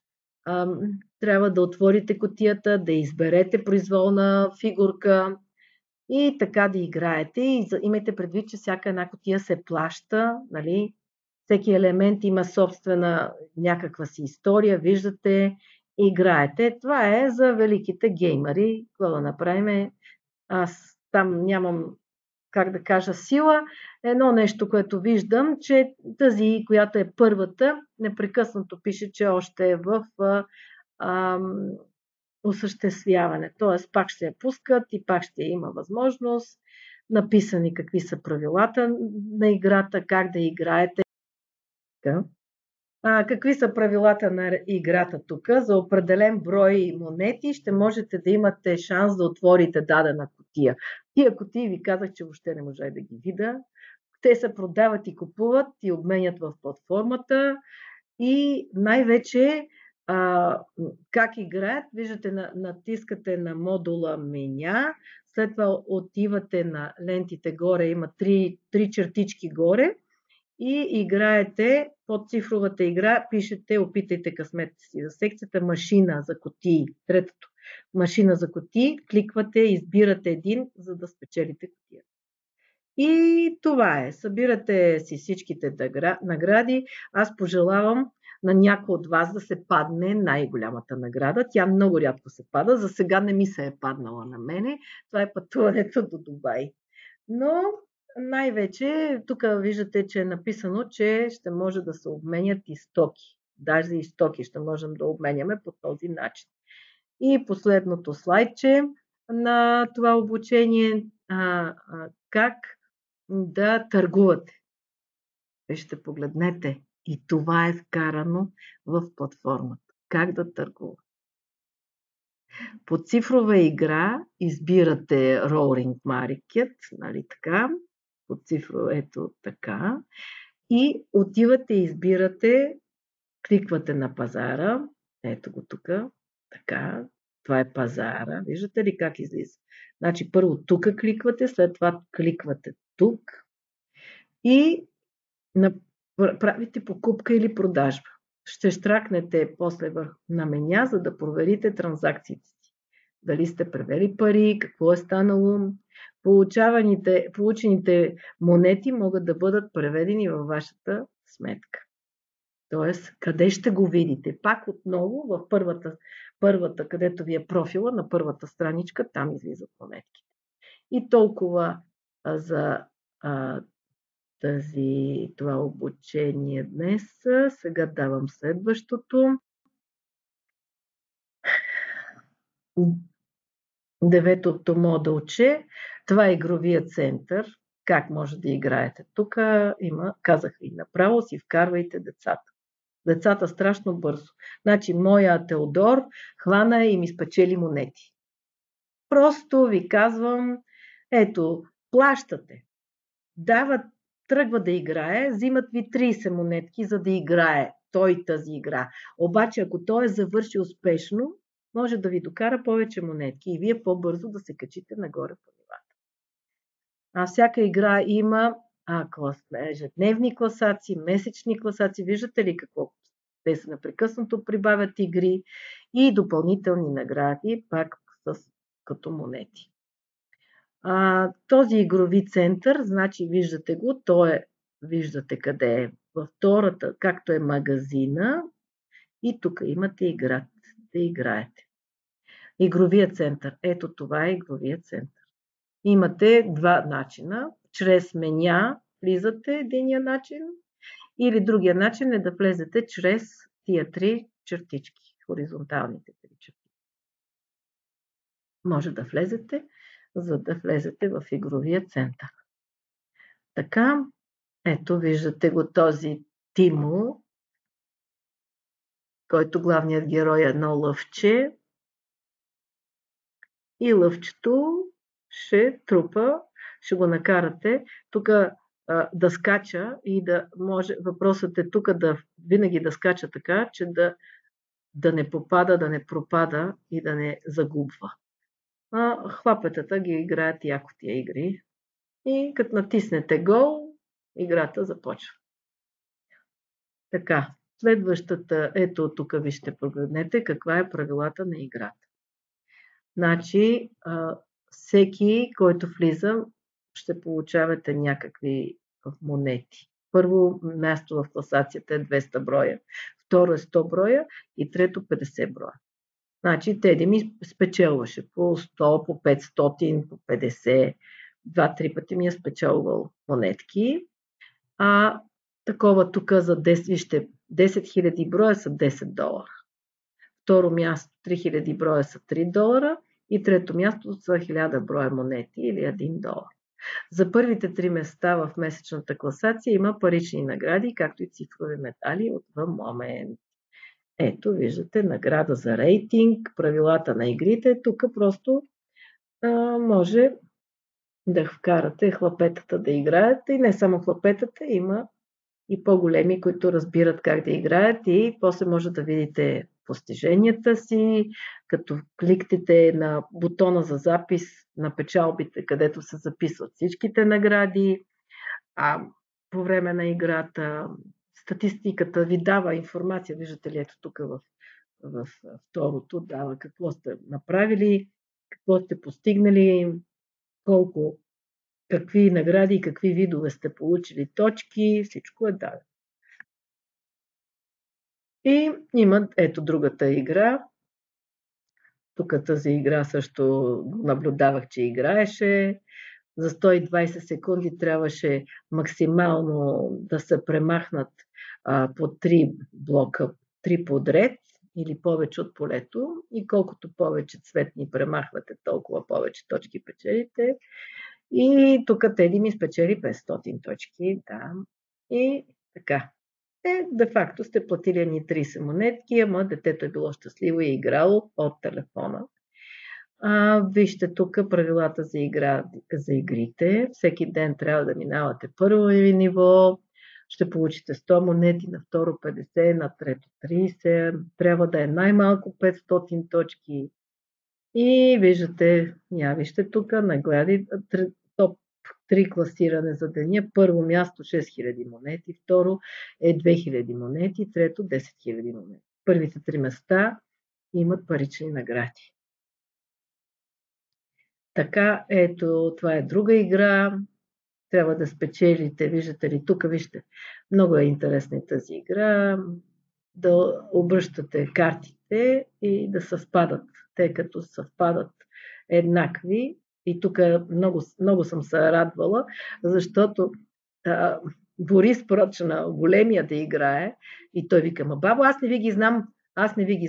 трябва да отворите кутията, да изберете произволна фигурка и така да играете. И имайте предвид, че всяка една кутия се плаща, нали? Всеки елемент има собствена някаква си история, виждате, играете. Това е за великите геймери. Какво да направим? Аз там нямам, как да кажа, сила. Едно нещо, което виждам, че тази, която е първата, непрекъснато пише, че още е в осъществяване. Т.е. пак ще я пускат и пак ще има възможност. Написани какви са правилата на играта, как да играете. Какви са правилата на играта тук? За определен брой монети ще можете да имате шанс да отворите дадена кутия. Тия кутии ви казах, че въобще не можа да ги видя. Те се продават и купуват и обменят в платформата и най-вече как играят, виждате, натискате на модула меня, след това отивате на лентите горе, има три чертички горе и играете под цифровата игра, пишете, опитайте късмета си за секцията машина за кутии, третото машина за кутии, кликвате, избирате един, за да спечелите кутията. И това е. Събирате си всичките награди. Аз пожелавам на някой от вас да се падне най-голямата награда. Тя много рядко се пада. За сега не ми се е паднала на мене. Това е пътуването до Дубай. Но най-вече тук виждате, че е написано, че ще може да се обменят и стоки. Даже и стоки ще можем да обменяме по този начин. И последното слайдче на това обучение, как да търгувате. Вижте, погледнете. И това е вкарано в платформата. Как да търгувате. По цифрова игра избирате Roaring Market, нали така? По цифрова, ето така. И отивате и избирате, кликвате на пазара, ето го тук, така, Това е пазара. Виждате ли как излиза? Значи първо тук кликвате, след това кликвате тук и правите покупка или продажба. Ще щракнете после на меня, за да проверите транзакциите си. Дали сте превели пари, какво е станало. Получените монети могат да бъдат преведени във вашата сметка. Тоест, къде ще го видите? Пак отново в първата, където ви е профила, на първата страничка, там излизат монетките. И толкова за това обучение днес. Сега давам следващото. 9-то модулче. Това е игровия център. Как може да играете? Тук казах и направо, си вкарвайте децата. Децата страшно бързо. Значи, моя Теодор хвана и ми спечели монети. Просто ви казвам, ето, плащате. Тръгва да играе, взимат ви 30 монетки, за да играе той тази игра. Обаче, ако той е завърши успешно, може да ви докара повече монетки и вие по-бързо да се качите нагоре по нивата. Всяка игра има ежедневни класации, месечни класации. Виждате ли какво? Те се непрекъснато прибавят игри и допълнителни награди, пак като монети. Този игрови център, значи виждате го, виждате къде е. Във втората, както е магазина, и тук имате игра, да играете. Игровия център. Ето това е игровия център. Имате два начина. Чрез меня влизате единия начин или другия начин е да влезете чрез тия три чертички, хоризонталните три чертички. Може да влезете, за да влезете в игровия център. Така, ето виждате го този Тимо, който главният герой е едно лъвче и лъвчето ще трупа, ще го накарате тук да скача и да може, въпросът е тук винаги да скача така, че да не попада, да не пропада и да не загубва. Хлапетата ги играят яко тия игри и като натиснете гол, играта започва. Така, следващата, ето тук ви ще погледнете каква е правилата на играта. Значи, всеки, който влиза, ще получавате някакви монети. Първо място в класацията е 200 броя, второ е 100 броя и трето 50 броя. Значи, Теди ми спечелваше по 100, по 500, по 50, 2-3 пъти ми е спечелвал монетки. Такова тук за 10 000 броя са $10. Второ място 3000 броя са $3 и трето място са 1000 броя монети или $1. За първите 3 места в месечната класация има парични награди, както и цифрови медали от The Moment. Ето, виждате, награда за рейтинг, правилата на игрите. Тук просто може да вкарате хлапетата да играят и не само хлапетата, има и по-големи, които разбират как да играят и после може да видите постиженията си, като кликнете на бутона за запис на печалбите, където се записват всичките награди, по време на играта статистиката ви дава информация, виждате ли, ето тук в второто дава какво сте направили, какво сте постигнали, какви награди и какви видове сте получили точки, всичко е дадено. И има ето другата игра. Тук тази игра също наблюдавах, че играеше. За 120 секунди трябваше максимално да се премахнат по 3 блока, 3 подред или повече от полето. И колкото повече цветни премахвате, толкова повече точки печелите. И тук Теди ми спечели 500 точки. Да. И така. Де-факто сте платили ни 30 монетки, ама детето е било щастливо и е играло от телефона. Вижте тук правилата за игрите. Всеки ден трябва да минавате първо ниво. Ще получите 100 монети, на второ 50, на трето 30. Трябва да е най-малко 500 точки. И виждате, вижте тук награди, топ 3 класиране за деня. Първо място 6000 монети, второ е 2000 монети, трето 10 000 монети. Първите 3 места имат парични награди. Така, ето, това е друга игра. Трябва да спечелите, виждате ли, тук вижте, много е интересна тази игра, да обръщате картите и да съвпадат, тъй като съвпадат еднакви. И тук много, много съм се радвала, защото Борис прочна големия да играе и той вика: ма бабо, аз не ви ги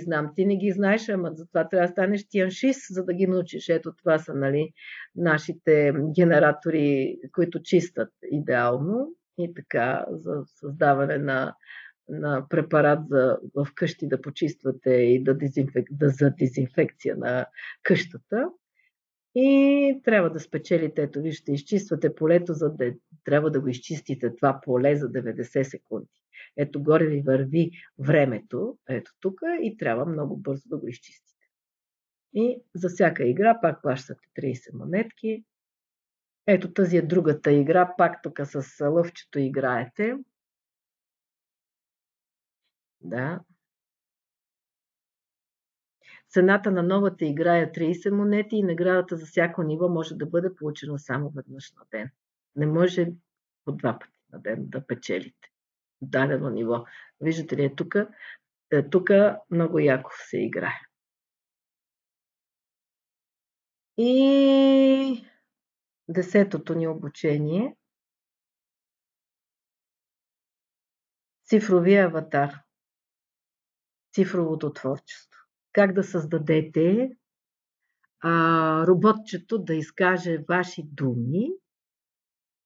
знам, ти не ги знаеш, ама затова трябва да станеш тианшист, за да ги научиш. Ето това са, нали, нашите генератори, които чистят идеално и така за създаване на препарат в къщи да почиствате и за дезинфекция на къщата. И трябва да спечелите, ето вижте, изчиствате полето, трябва да го изчистите това поле за 90 секунди. Ето горе ви върви времето, ето тук, и трябва много бързо да го изчистите. И за всяка игра пак плащате 30 монетки. Ето тази е другата игра, пак тук с лъвчето играете. Да. Цената на новата игра е 30 монети и наградата за всяко ниво може да бъде получена само веднъж на ден. Не може по 2 пъти на ден да печелите дадено ниво. Виждате ли, тук много яко се играе. И 10-то ни обучение. Цифровия аватар. Цифровото творчество. Как да създадете роботчето да изкаже ваши думи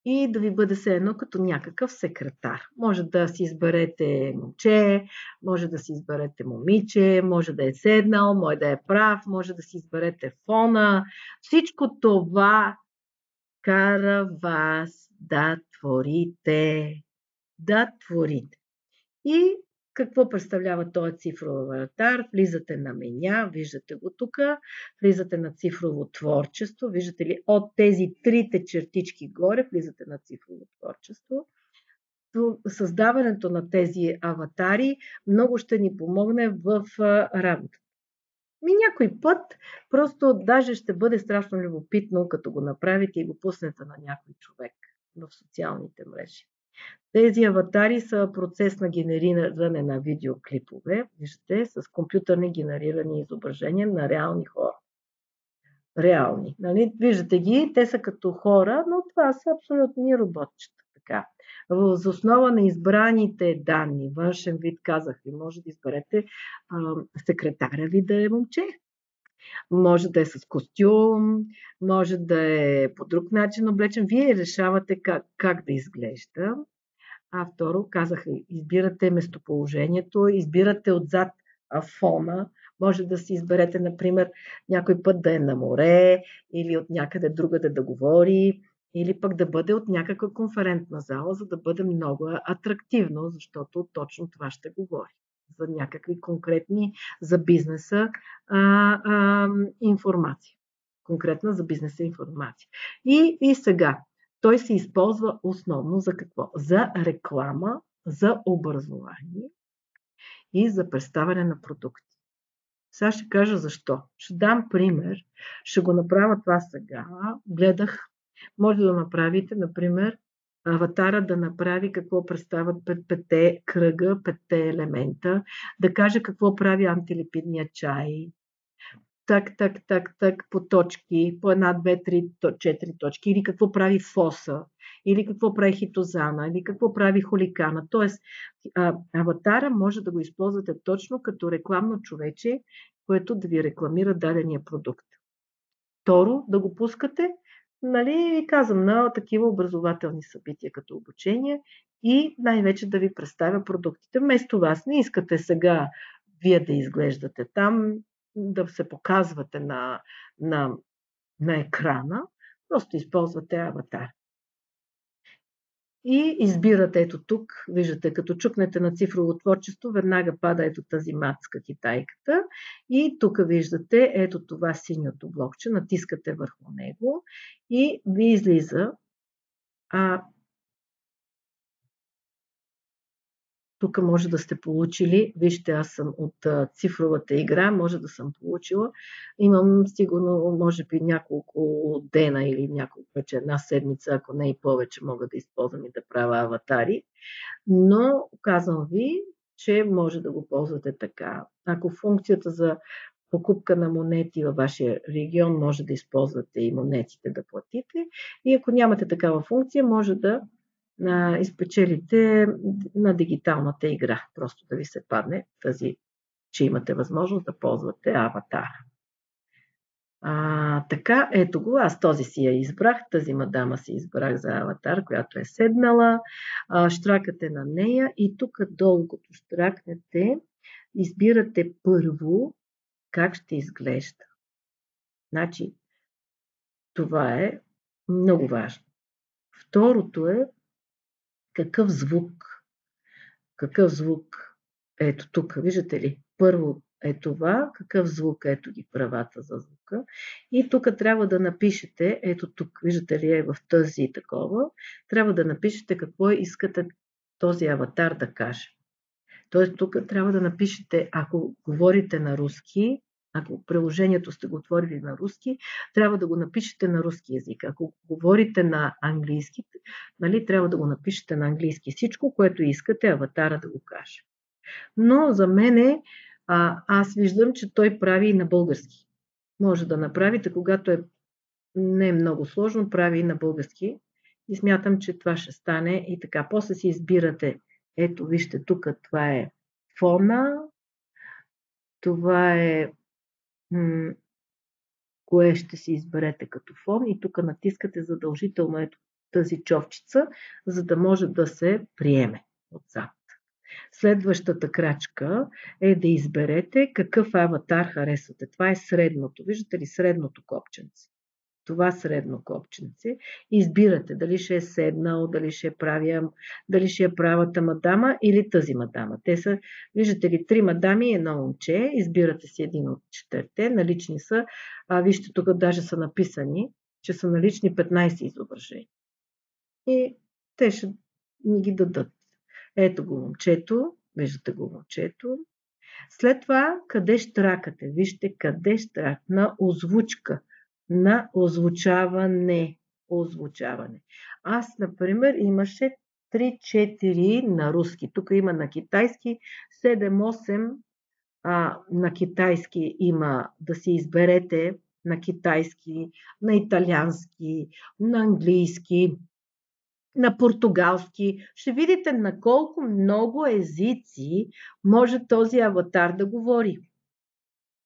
и да ви бъде все едно като някакъв секретар. Може да си изберете момче, може да си изберете момиче, може да е седнал, може да е прав, може да си изберете фона. Всичко това кара вас да творите. Да творите. И какво представлява този цифров аватар? Влизате на меня, виждате го тук, влизате на цифрово творчество, виждате ли от тези трите чертички горе, влизате на цифрово творчество. Създаването на тези аватари много ще ни помогне в работа. Някой път просто даже ще бъде страшно любопитно, като го направите и го пуснете на някой човек в социалните мрежи. Тези аватари са процес на генериране на видеоклипове, виждате, с компютърни генерирани изображения на реални хора. Реални. Нали? Виждате ги, те са като хора, но това са абсолютни роботчета. Така. За основа на избраните данни, външен вид, казах ви, може да изберете секретаря ви да е момче. Може да е с костюм, може да е по друг начин облечен. Вие решавате как да изглежда. Второ, казах, избирате местоположението, избирате отзад фона. Може да си изберете, например, някой път да е на море или от някъде другаде да говори, или пък да бъде от някаква конферентна зала, за да бъде много атрактивно, защото точно това ще говори. За някакви конкретни за бизнеса информация. Конкретна за бизнеса информация. И сега, той се използва основно за какво? За реклама, за образование и за представяне на продукти. Сега ще кажа защо. Ще дам пример. Ще го направя това сега. Гледах. Може да направите, например, аватара да направи какво представят петте кръга, петте елемента, да каже какво прави антилипидния чай, так, по точки, по 1, 2, 3, 4 точки, или какво прави фоса, или какво прави хитозана, или какво прави холикана. Тоест, аватара може да го използвате точно като рекламно човече, което да ви рекламира дадения продукт. Второ, да го пускате, нали, казвам, на такива образователни събития като обучение и най-вече да ви представя продуктите. Вместо вас не искате сега вие да изглеждате там, да се показвате на екрана, просто използвате аватар. И избирате ето тук, виждате, като чукнете на цифрово творчество, веднага пада ето тази мацка китайката и тук виждате ето това синьото блокче, натискате върху него и ви излиза тук може да сте получили, вижте, аз съм от цифровата игра, може да съм получила, имам сигурно, може би няколко дена или няколко, вече една седмица, ако не и повече, мога да използвам и да правя аватари, но казвам ви, че може да го ползвате така. Ако функцията за покупка на монети във вашия регион, може да използвате и монетите да платите, и ако нямате такава функция, може да изпечелите на дигиталната игра. Просто да ви се падне тази, че имате възможност да ползвате аватар. Така, ето го, аз този си я избрах, тази мадама си избрах за аватар, която е седнала. Штракате на нея и тук долу, като штракнете, избирате първо как ще изглежда. Значи, това е много важно. Второто е какъв звук. Какъв звук? Ето тук, виждате ли? Първо е това, какъв звук, ето ги правата за звука. И тук трябва да напишете, ето тук, виждате ли е в тази такова, трябва да напишете какво искате този аватар да каже. Тоест тук трябва да напишете, ако говорите на руски, ако приложението сте го отворили на руски, трябва да го напишете на руски език. Ако говорите на английски, нали, трябва да го напишете на английски. Всичко, което искате, аватара да го каже. Но за мене, аз виждам, че той прави и на български. Може да направите, когато не е много сложно, прави и на български. И смятам, че това ще стане и така. После си избирате, ето вижте тук, това е фона, това е кое ще си изберете като фон и тук натискате задължително ето тази човчица, за да може да се приеме отзад. Следващата крачка е да изберете какъв аватар харесвате. Това е средното. Виждате ли средното копченце? Това средно копченце. Избирате дали ще е седнал, дали ще е правата мадама или тази мадама. Те са, виждате ли, 3 мадами и едно момче. Избирате си един от 4. Налични са, вижте тук даже са написани, че са налични 15 изображения. И те ще ни ги дадат. Ето го момчето, виждате го момчето. След това, къде штракате? Вижте къде штрак. На озвучка. На озвучаване. Аз, например, имаше 3-4 на руски. Тук има на китайски, 7-8 на китайски има да си изберете на китайски, на италиански, на английски, на португалски. Ще видите на колко много езици може този аватар да говори.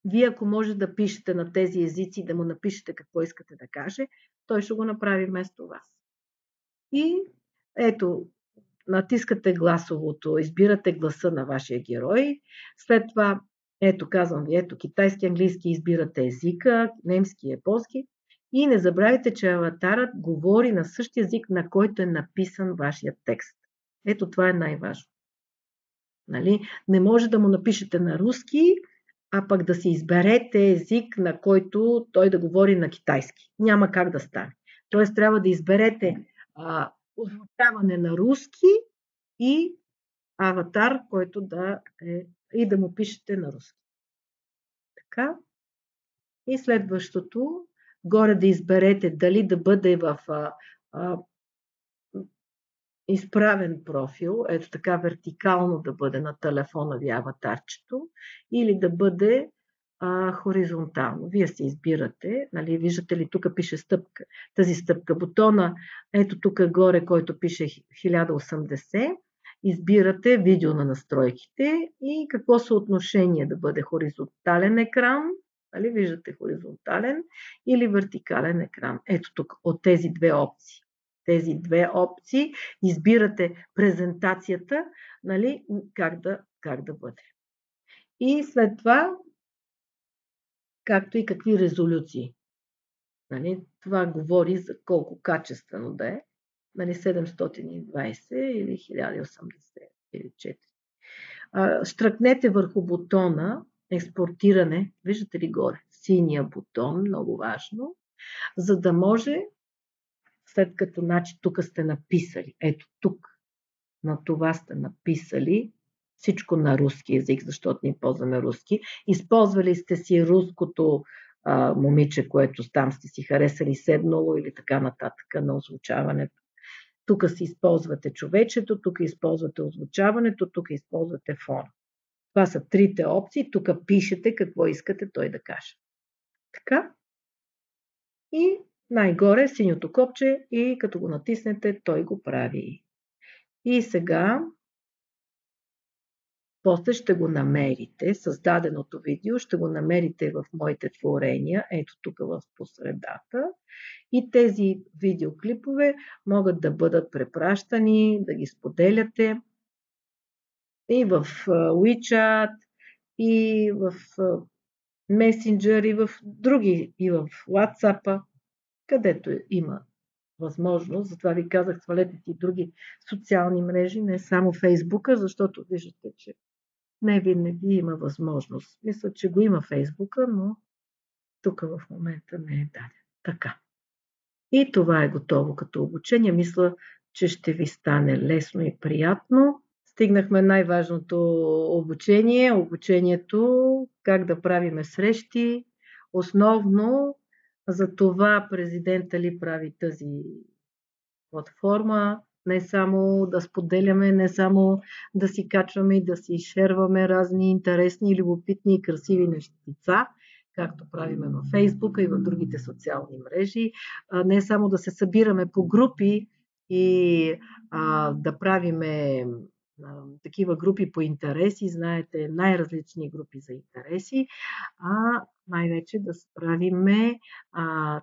Вие, ако може да пишете на тези езици, да му напишете какво искате да каже, той ще го направи вместо вас. И ето, натискате гласовото, избирате гласа на вашия герой. След това, ето казвам ви, ето китайски, английски избирате езика, немски, японски. И не забравяйте, че аватарът говори на същия език, на който е написан вашия текст. Ето това е най-важно. Нали? Не може да му напишете на руски, а пък да си изберете език, на който той да говори на китайски. Няма как да стане. Тоест трябва да изберете озвучаване на руски и аватар, който да е и да му пишете на руски. Така. И следващото, горе да изберете дали да бъде в изправен профил, ето така вертикално да бъде на телефона ви аватарчето, или да бъде хоризонтално. Вие се избирате, нали, виждате ли, тук пише стъпка, тази стъпка, бутона, ето тук горе, който пише 1080, избирате видео на настройките и какво съотношение да бъде хоризонтален екран, нали, виждате хоризонтален или вертикален екран. Ето тук от тези две опции. Тези две опции избирате презентацията, нали, как да бъде. И след това както и какви резолюции. Нали? Това говори за колко качествено да е. нали, 720 или 1080 или 4. Штракнете върху бутона експортиране, виждате ли горе, синия бутон, много важно, за да може, след като тук сте написали, ето тук, на това сте написали всичко на руски език, защото ние ползваме руски. Използвали сте си руското момиче, което там сте си харесали, седнало или така нататък на озвучаването. Тук си използвате човечето, тук използвате озвучаването, тук използвате фона. Това са трите опции. Тук пишете какво искате той да каже. Така. И най-горе синьото копче и като го натиснете, той го прави. И сега после ще го намерите, създаденото видео, ще го намерите в моите творения, ето тук в посредата. И тези видеоклипове могат да бъдат препращани, да ги споделяте и в WeChat, и в Messenger, и в други, и в WhatsApp, където има възможност. Затова ви казах, свалете си други социални мрежи, не само Фейсбука, защото виждате, че не винаги има възможност. Мисля, че го има Фейсбука, но тук в момента не е даден. Така. И това е готово като обучение. Мисля, че ще ви стане лесно и приятно. Стигнахме най-важното обучение. Обучението как да правиме срещи. Основно за това президента ли прави тази платформа. Не само да споделяме, не само да си качваме и да си шерваме разни интересни, любопитни и красиви нещица, както правиме във Фейсбука и в другите социални мрежи. Не само да се събираме по групи и да правиме такива групи по интереси, знаете, най-различни групи за интереси, а най-вече да правиме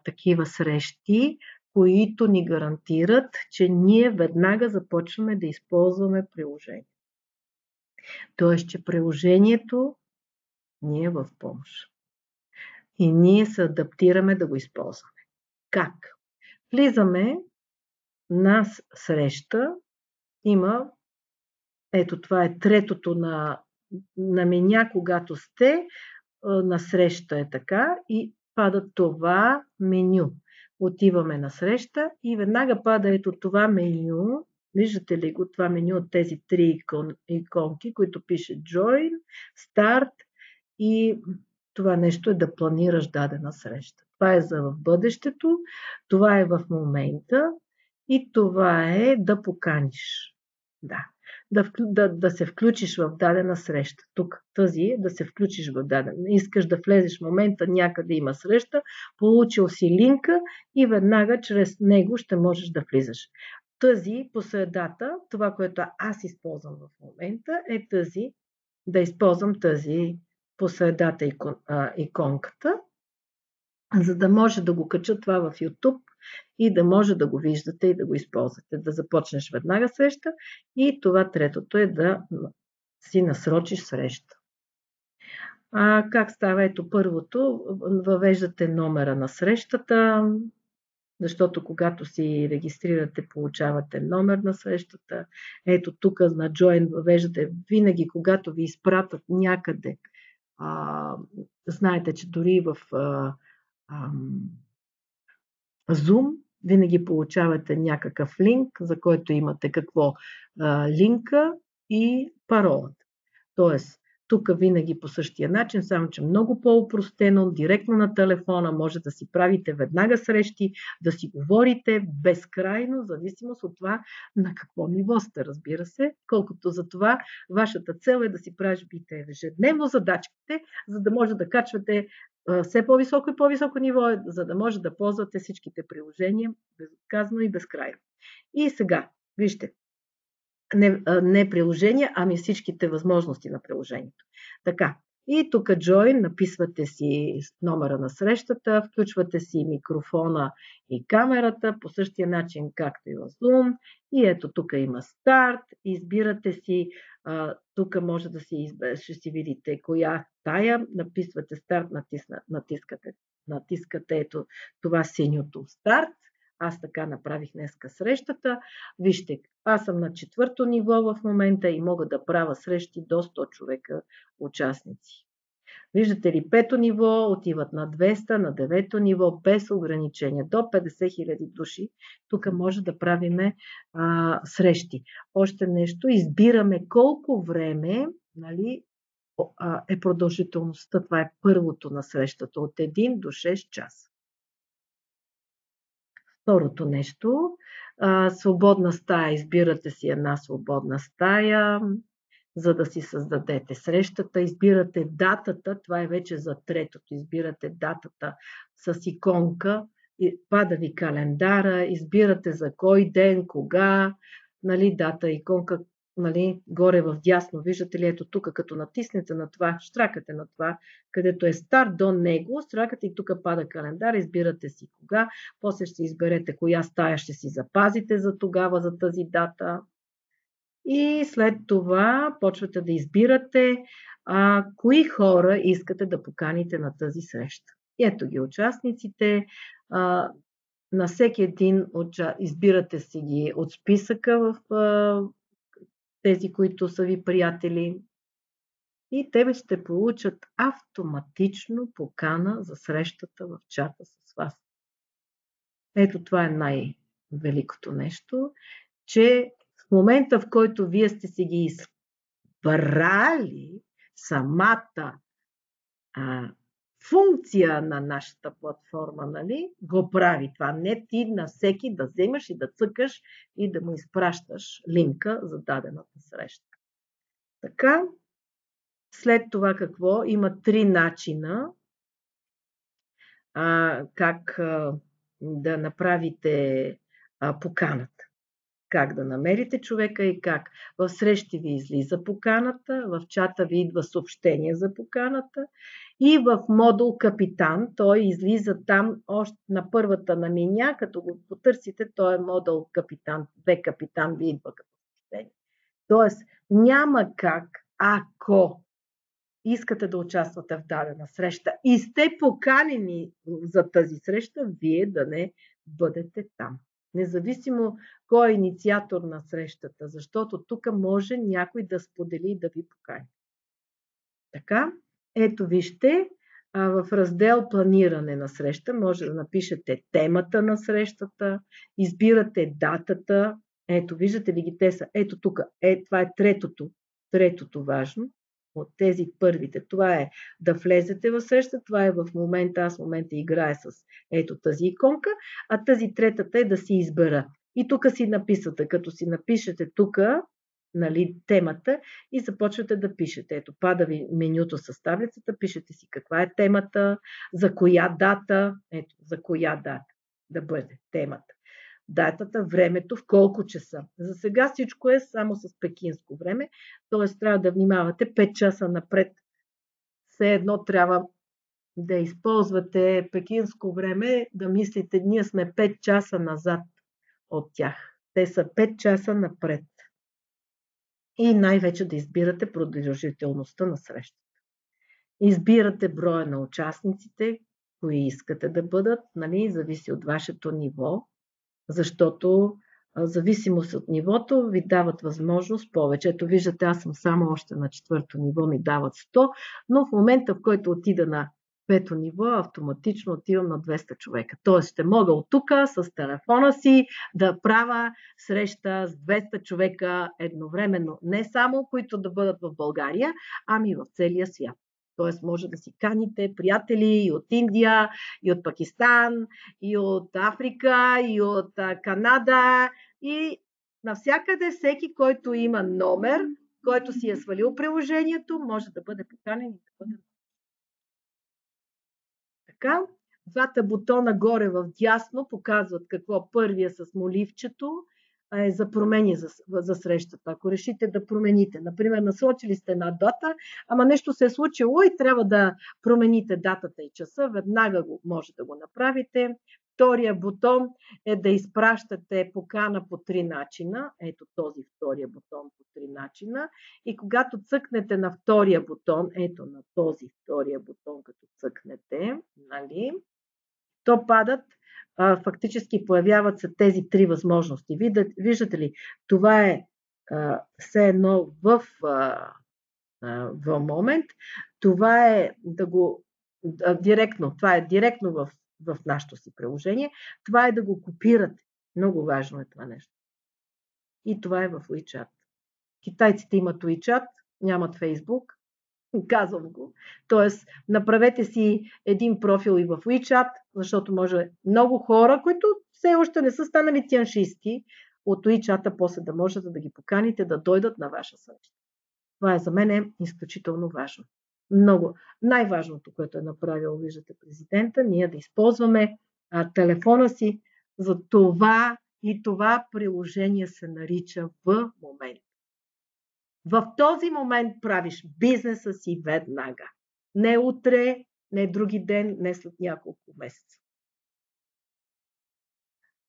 такива срещи, които ни гарантират, че ние веднага започваме да използваме приложение. Тоест, че приложението ни е в помощ. И ние се адаптираме да го използваме. Как? Влизаме на среща, има, ето това е третото на меню, когато сте, на среща е така и пада това меню. Отиваме на среща и веднага пада ето това меню. Виждате ли го това меню от тези три иконки, които пише Join, Start и това нещо е да планираш дадена среща. Това е за в бъдещето, това е в момента и това е да поканиш. Да се включиш в дадена среща. Тук тази е да се включиш в дадена. Искаш да влезеш в момента, някъде има среща, получил си линка и веднага чрез него ще можеш да влизаш. Тази по средата, това, което аз използвам в момента, е тази, да използвам тази по средата иконката, за да може да го кача това в YouTube и да може да го виждате и да го използвате. Да започнеш веднага среща и това третото е да си насрочиш среща. Как става? Ето първото, въвеждате номера на срещата, защото когато си регистрирате, получавате номер на срещата. Ето тук на Join въвеждате винаги, когато ви изпратят някъде. Знаете, че дори в Zoom винаги получавате някакъв линк, за който имате линка и паролата. Тоест, тук винаги по същия начин, само че много по-опростено, директно на телефона, може да си правите веднага срещи, да си говорите безкрайно, в зависимост от това на какво ниво сте, разбира се, колкото за това вашата цел е да си правите ежедневно задачките, за да може да качвате все по-високо и по-високо ниво, за да може да ползвате всичките приложения безотказно и безкрайно. И сега, вижте, не приложения, ами всичките възможности на приложението. Така, и тук Join, написвате си номера на срещата, включвате си микрофона и камерата по същия начин, както и в Zoom. И ето тук има старт, избирате си, тук може да ще си видите коя тая, написвате старт, натискате ето това синьото старт, аз така направих днеска срещата. Вижте, аз съм на 4-то ниво в момента и мога да правя срещи до 100 човека участници. Виждате ли, 5-то ниво отиват на 200, на 9-то ниво без ограничения, до 50 000 души. Тук може да правиме срещи. Още нещо, избираме колко време, нали, е продължителността. Това е първото на срещата, от 1 до 6 часа. Второто нещо, свободна стая. Избирате си една свободна стая, за да си създадете срещата. Избирате датата, това е вече за третото. Избирате датата с иконка, пада ви календара, избирате за кой ден, кога, нали, дата, иконка, нали, горе в дясно. Виждате ли, ето тук, като натиснете на това, штракате на това, където е старт до него, штракате и тук пада календар, избирате си кога, после ще изберете коя стая ще си запазите за тогава, за тази дата. И след това почвате да избирате кои хора искате да поканите на тази среща. Ето ги участниците. На всеки един избирате си ги от списъка в тези, които са ви приятели. И те ще получат автоматично покана за срещата в чата с вас. Ето това е най-великото нещо, че в момента, в който вие сте си ги избрали, самата функция на нашата платформа, нали, го прави това. Не ти на всеки да вземаш и да цъкаш и да му изпращаш линка за дадената среща. Така, след това какво? Има 3 начина как да направите поканата. Как да намерите човека и как. В срещи ви излиза поканата, в чата ви идва съобщение за поканата и в модул капитан, той излиза там още на първата на меня, като го потърсите, той е модул капитан, капитан ви идва като съобщение. Тоест няма как, ако искате да участвате в дадена среща и сте поканени за тази среща, вие да не бъдете там. Независимо кой е инициатор на срещата, защото тук може някой да сподели и да ви покани. Така, ето вижте, в раздел планиране на среща може да напишете темата на срещата, избирате датата, ето виждате ли ги те са, ето тук, това е третото важно. От тези първите. Това е да влезете в среща, това е в момента, аз в момента играя с ето тази иконка, а тази третата е да си избера. И тук си написате, като си напишете тук, нали, темата и започвате да пишете. Ето, пада ви менюто с таблицата, пишете си каква е темата, за коя дата, ето, за коя дата да бъде темата. Датата, времето, в колко часа. За сега всичко е само с пекинско време, т.е. трябва да внимавате 5 часа напред. Все едно трябва да използвате пекинско време, да мислите, ние сме 5 часа назад от тях. Те са 5 часа напред. И най-вече да избирате продължителността на срещата. Избирате броя на участниците, кои искате да бъдат, нали, зависи от вашето ниво, защото зависимост от нивото ви дават възможност повече. Ето виждате, аз съм само още на 4-то ниво, ми дават 100, но в момента, в който отида на 5-то ниво, автоматично отивам на 200 човека. Тоест ще мога от тук с телефона си да правя среща с 200 човека едновременно. Не само които да бъдат в България, ами в целия свят. Тоест може да си каните приятели и от Индия, и от Пакистан, и от Африка, и от Канада, и навсякъде всеки, който има номер, който си е свалил приложението, може да бъде поканен и да бъде. Така, двата бутона горе в дясно показват какво първия с моливчето е за промени за срещата. Ако решите да промените, например, насочили сте една дата, ама нещо се е случило и трябва да промените датата и часа, веднага може да го направите. Втория бутон е да изпращате покана по 3 начина. Ето този втория бутон по 3 начина. И когато цъкнете на втория бутон, ето на този втория бутон, като цъкнете, нали, то падат фактически появяват се тези три възможности. Виждате ли, това е все едно в момент, това е да го директно, това е директно в нашето си приложение, това е да го копирате. Много важно е това нещо. И това е в WeChat. Китайците имат WeChat, нямат Facebook, казвам го. Тоест, направете си един профил и в WeChat, защото може много хора, които все още не са станали тяншисти, от WeChat-а после да можете да ги поканите да дойдат на ваша среща. Това е за мен е изключително важно. Много. Най-важното, което е направил, виждате, президента, ние да използваме телефона си за това и това приложение се нарича в момент. В този момент правиш бизнеса си веднага. Не утре, не други ден, не след няколко месеца.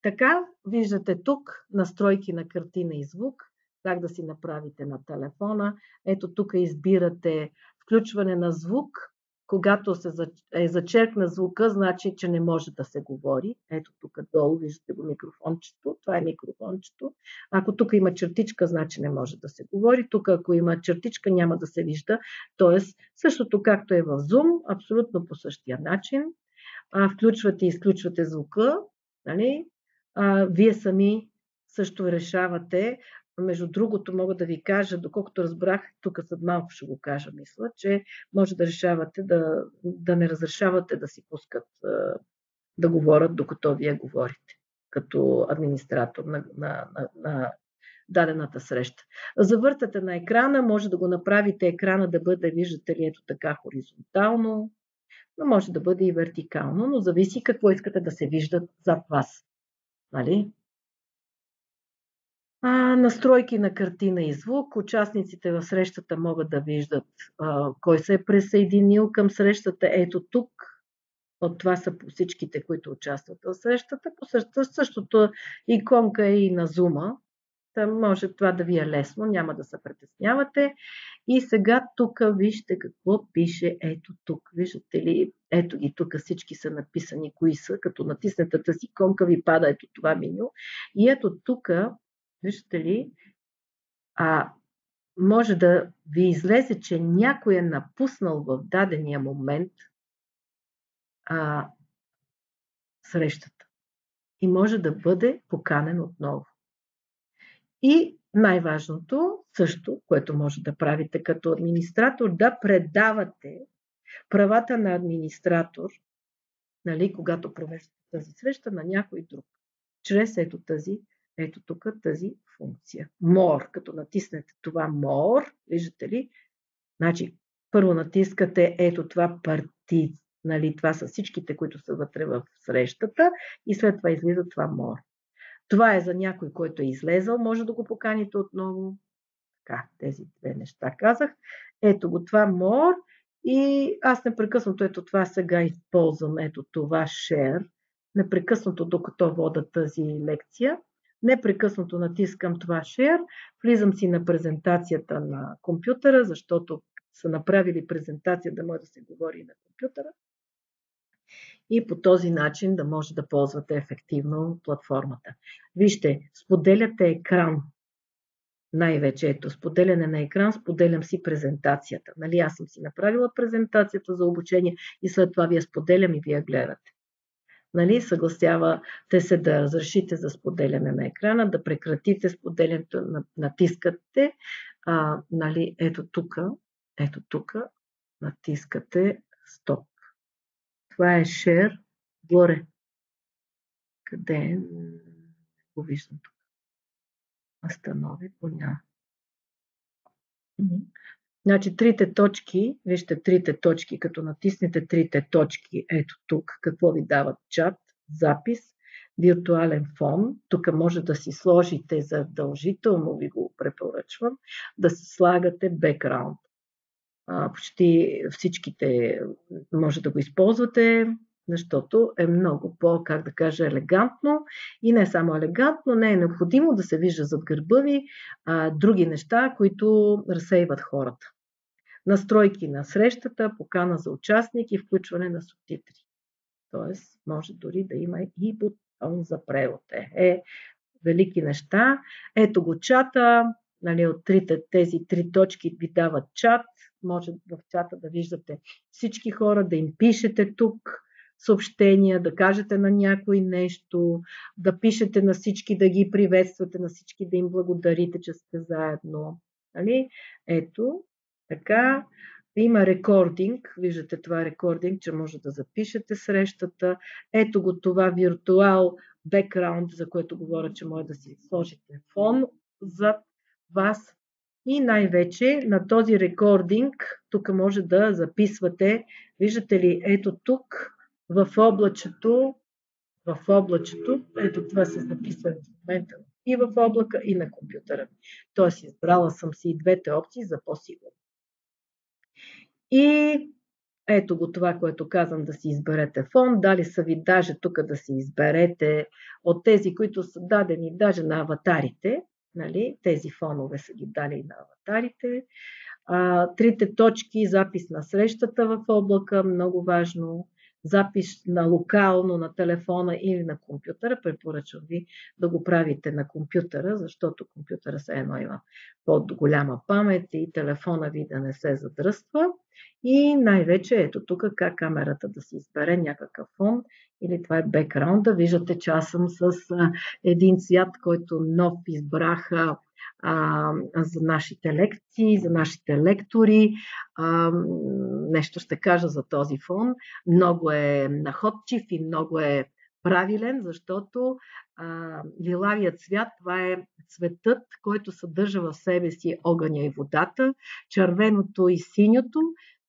Така, виждате тук настройки на картина и звук, как да си направите на телефона. Ето тук избирате включване на звук. Когато е зачеркна звука, значи, че не може да се говори. Ето тук долу виждате го микрофончето. Това е микрофончето. Ако тук има чертичка, значи не може да се говори. Тук ако има чертичка, няма да се вижда. Тоест, същото както е в Zoom, абсолютно по същия начин. Включвате и изключвате звука. Нали? Вие сами също решавате. Между другото, мога да ви кажа, доколкото разбрах, тук след малко ще го кажа, мисля, че може да решавате да не разрешавате да си пускат да говорят, докато вие говорите, като администратор на дадената среща. Завъртате на екрана, може да го направите екрана да бъде, виждате ли, ето така хоризонтално, но може да бъде и вертикално, но зависи какво искате да се виждат зад вас. Нали? Настройки на картина и звук. Участниците в срещата могат да виждат кой се е присъединил към срещата. Ето тук. От това са всичките, които участват в срещата. По същото иконка е и на Zoom-а. Може това да ви е лесно, няма да се притеснявате. И сега тук вижте какво пише. Ето тук. Виждате ли? Ето ги тук всички са написани кои са. Като натиснете тази иконка ви пада ето това меню. И ето тук, виждате ли, може да ви излезе, че някой е напуснал в дадения момент срещата. И може да бъде поканен отново. И най-важното също, което може да правите като администратор, да предавате правата на администратор, нали, когато провеждате тази среща, на някой друг. Чрез ето тук тази функция. More. Като натиснете това More, виждате ли, значи първо натискате ето това парти, нали, това са всичките, които са вътре в срещата и след това излиза това More. Това е за някой, който е излезъл, може да го поканите отново. Така, тези две неща казах. Ето го това More и аз непрекъснато ето това сега използвам, ето това Share, непрекъснато докато вода тази лекция. Непрекъснато натискам това Share, влизам си на презентацията на компютъра, защото са направили презентация да може да се говори на компютъра. И по този начин да може да ползвате ефективно платформата. Вижте, споделяте екран. Най-вече ето, споделяне на екран, споделям си презентацията. Нали, аз съм си направила презентацията за обучение и след това вие споделям и вие гледате. Нали, съгласявате се да разрешите за споделяне на екрана, да прекратите споделянето, натискате, нали, ето тук, натискате стоп. Това е share горе. Къде е? Го виждам тук. Станови го няма. Значи трите точки, вижте трите точки, като натиснете трите точки, ето тук, какво ви дават чат, запис, виртуален фон. Тук може да си сложите, задължително ви го препоръчвам, да си слагате бекграунд. Почти всичките може да го използвате, защото е много как да кажа, елегантно и не само елегантно, не е необходимо да се вижда зад гърба ви други неща, които разсейват хората. Настройки на срещата, покана за участник и включване на субтитри. Тоест, може дори да има и бутон за превод. Велики неща. Ето го чата, нали, от тези 3 точки ви дават чат. Може в чата да виждате всички хора, да им пишете тук съобщения, да кажете на някой нещо, да пишете на всички, да ги приветствате, на всички да им благодарите, че сте заедно. Нали? Ето, така. Има рекординг, виждате това рекординг, че може да запишете срещата. Ето го това виртуал бекграунд, за което говоря, че може да си сложите фон зад вас. И най-вече на този рекординг, тук може да записвате, виждате ли, ето тук в облачето, ето това се записва в момента и в облака, и на компютъра. Тоест избрала съм си и двете опции за по-сигурно. И ето го това, което казвам, да си изберете фон. Дали са ви даже тук да си изберете от тези, които са дадени даже на аватарите. Нали? Тези фонове са ги дали и на аватарите. 3 точки, запис на срещата в облака, много важно. Запис на локално на телефона или на компютъра. Препоръчвам ви да го правите на компютъра, защото компютъра все едно има по-голяма памет и телефона ви да не се задръства. И най-вече ето тук как камерата да си избере някакъв фон или това е бекграунда. Виждате, че аз съм с един цвят, който нов избрах за нашите лекции, за нашите лектори. Нещо ще кажа за този фон. Много е находчив и много е правилен, защото лилавият цвят, това е цветът, който съдържа в себе си огъня и водата, червеното и синьото,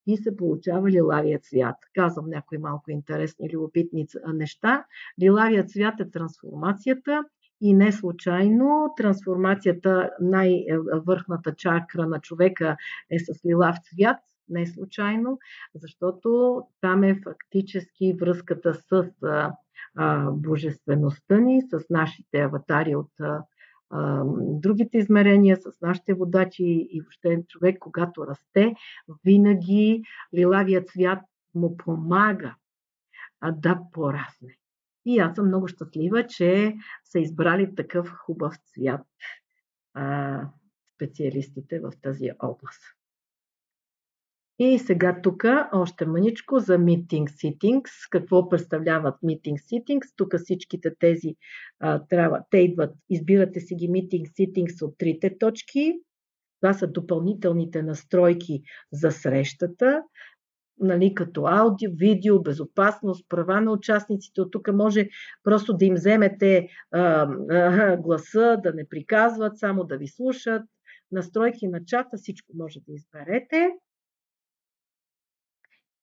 и се получава лилавият цвят. Казвам някои малко интересни, любопитни неща. Лилавият цвят е трансформацията и не случайно трансформацията, най-върхната чакра на човека е с лилав цвят, не случайно, защото там е фактически връзката с божествеността ни, с нашите аватари от другите измерения, с нашите водачи и въобще човек, когато расте, винаги лилавият цвят му помага да порасне. И аз съм много щастлива, че са избрали такъв хубав цвят специалистите в тази област. И сега тук още мъничко за Meeting Settings. Какво представляват Meeting Settings? Тук всичките тези те идват, избирате си ги Meeting Settings от 3 точки. Това са допълнителните настройки за срещата, нали, като аудио, видео, безопасност, права на участниците. От тук може просто да им вземете гласа, да не приказват, само да ви слушат. Настройки на чата, всичко може да изберете.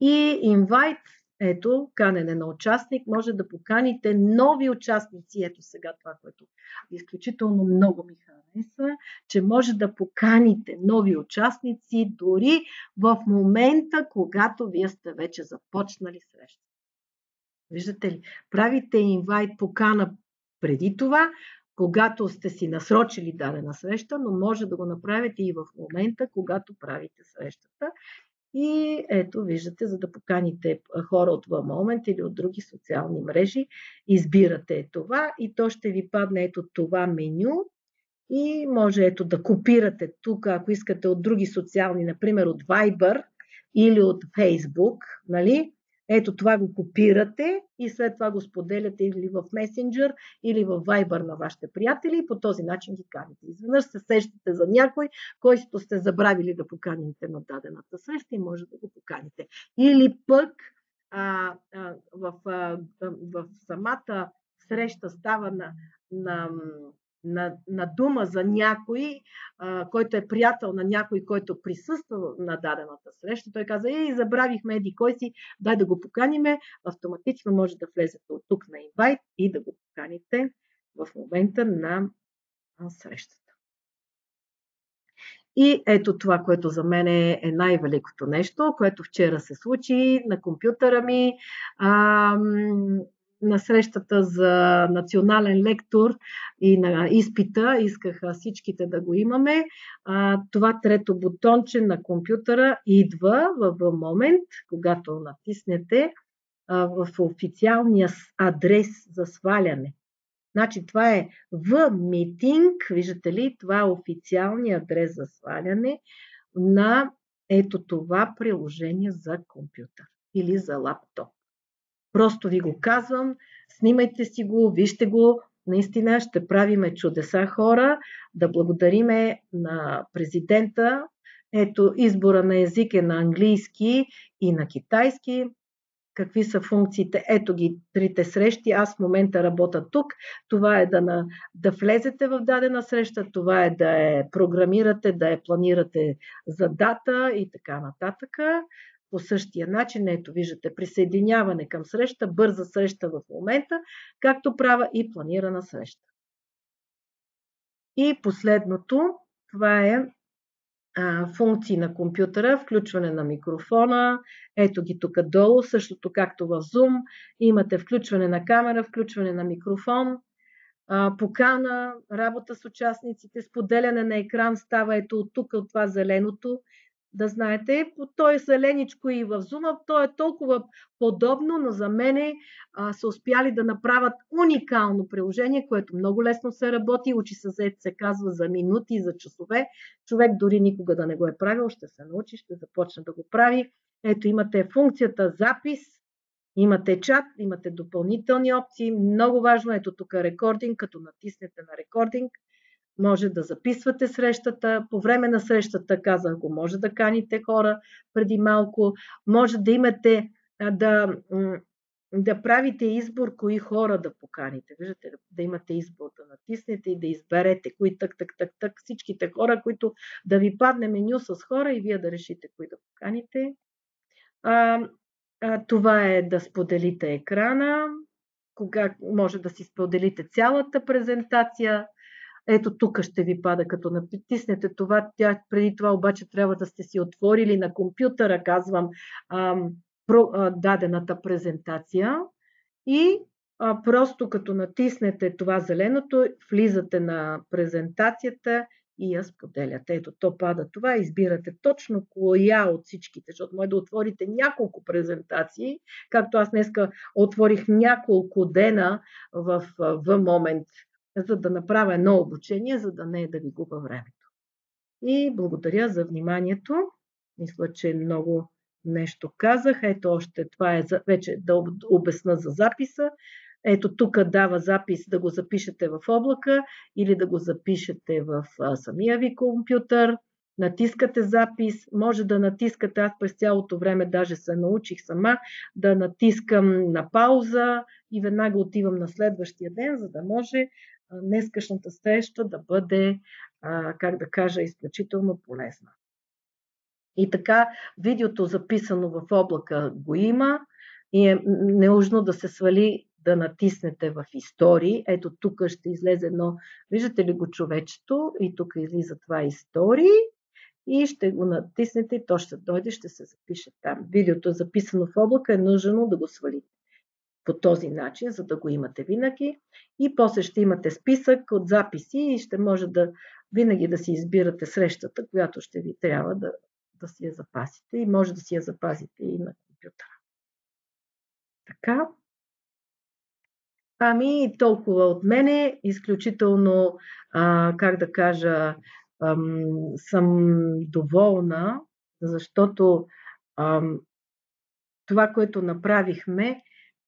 И invite, ето, канене на участник, може да поканите нови участници. Ето сега това, което изключително много ми хареса, че може да поканите нови участници дори в момента, когато вие сте вече започнали среща. Виждате ли? Правите invite покана преди това, когато сте си насрочили дадена среща, но може да го направите и в момента, когато правите срещата. И ето, виждате, за да поканите хора от Moment или от други социални мрежи, избирате това и то ще ви падне ето това меню и може ето да копирате тук, ако искате от други социални, например от Viber или от Facebook, нали? Ето това го копирате и след това го споделяте или в Messenger, или в Viber на вашите приятели и по този начин ги каните. Изведнъж се сещате за някой, който сте забравили да поканите на дадената среща и може да го поканите. Или пък в самата среща става на дума за някой, който е приятел на някой, който присъства на дадената среща. Той каза, забравихме еди кой си, дай да го поканиме. Автоматично може да влезете от тук на invite и да го поканите в момента на срещата. И ето това, което за мен е най-великото нещо, което вчера се случи на компютъра ми. На срещата за национален лектор и на изпита, искаха всичките да го имаме. Това трето бутонче на компютъра идва в момент, когато натиснете в официалния адрес за сваляне. Значи това е в митинг, виждате ли, това е официалният адрес за сваляне на ето това приложение за компютър или за лаптоп. Просто ви го казвам, снимайте си го, вижте го, наистина ще правиме чудеса, хора, да благодариме на президента. Ето, избора на език е на английски и на китайски. Какви са функциите? Ето ги трите срещи. Аз в момента работя тук. Това е да влезете в дадена среща, това е да я програмирате, да я планирате за дата и така нататък. По същия начин, ето виждате, присъединяване към среща, бърза среща в момента, както правя и планирана среща. И последното, това е функции на компютъра, включване на микрофона, ето ги тук долу, същото както в Zoom, имате включване на камера, включване на микрофон, покана, работа с участниците, споделяне на екран става ето от тук, от това зеленото, да знаете, то е зеленичко и в Zoom, то е толкова подобно, но за мене са успяли да направят уникално приложение, което много лесно се работи, учи се казва за минути, за часове. Човек дори никога да не го е правил, ще се научи, ще започне да го прави. Ето имате функцията запис, имате чат, имате допълнителни опции. Много важно, ето тук рекординг, като натиснете на рекординг, може да записвате срещата. По време на срещата, казах го, може да каните хора преди малко. Може да имате да правите избор кои хора да поканите. Виждате, да имате избор, да натиснете и да изберете кои так, всичките хора, които да ви падне меню с хора и вие да решите кои да поканите. Това е да споделите екрана, кога може да си споделите цялата презентация. Ето тук ще ви пада, като натиснете това. Преди това обаче трябва да сте си отворили на компютъра, казвам, дадената презентация и просто като натиснете това зеленото, влизате на презентацията и я споделяте. Ето, то пада това, избирате точно коя от всичките, защото може да отворите няколко презентации, както аз днеска отворих няколко дена в момент, за да направя едно обучение, за да не е да ви губя времето. И благодаря за вниманието. Мисля, че много нещо казах. Ето още това е вече да обясна за записа. Ето тук дава запис да го запишете в облака или да го запишете в самия ви компютър. Натискате запис, може да натискате, аз през цялото време даже се научих сама да натискам на пауза и веднага отивам на следващия ден, за да може днескашната среща да бъде, как да кажа, изключително полезна. И така, видеото записано в облака го има и е нужно да се свали, да натиснете в истории. Ето тук ще излезе едно, виждате ли го човечето и тук излиза това истории и ще го натиснете и то ще дойде, ще се запише там. Видеото е записано в облака, е нужно да го свалите по този начин, за да го имате винаги. И после ще имате списък от записи и ще може да винаги да си избирате срещата, която ще ви трябва да си я запасите и може да си я запазите и на компютъра. Така. Ами, толкова от мене. Изключително, как да кажа, съм доволна, защото това, което направихме,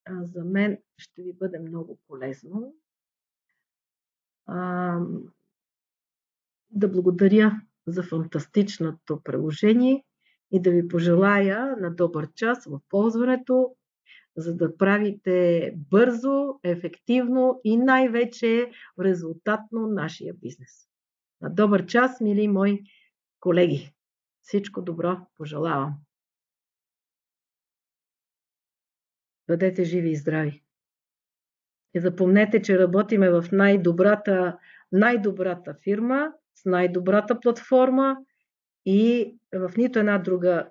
за мен ще ви бъде много полезно. Да благодаря за фантастичното приложение и да ви пожелая на добър час в ползването, за да правите бързо, ефективно и най-вече резултатно нашия бизнес. На добър час, мили мои колеги! Всичко добро пожелавам! Бъдете живи и здрави! И запомнете, че работиме в най-добрата фирма, с най-добрата платформа и в нито една друга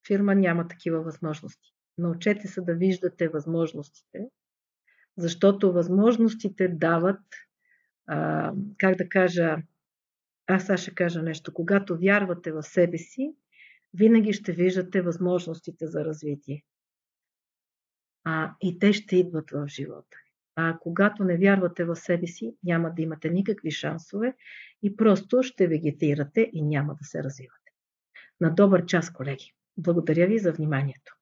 фирма няма такива възможности. Научете се да виждате възможностите, защото възможностите дават, как да кажа, аз ще кажа нещо, когато вярвате в себе си, винаги ще виждате възможностите за развитие. и те ще идват в живота. А когато не вярвате в себе си, няма да имате никакви шансове и просто ще вегетирате и няма да се развивате. На добър час, колеги! Благодаря ви за вниманието.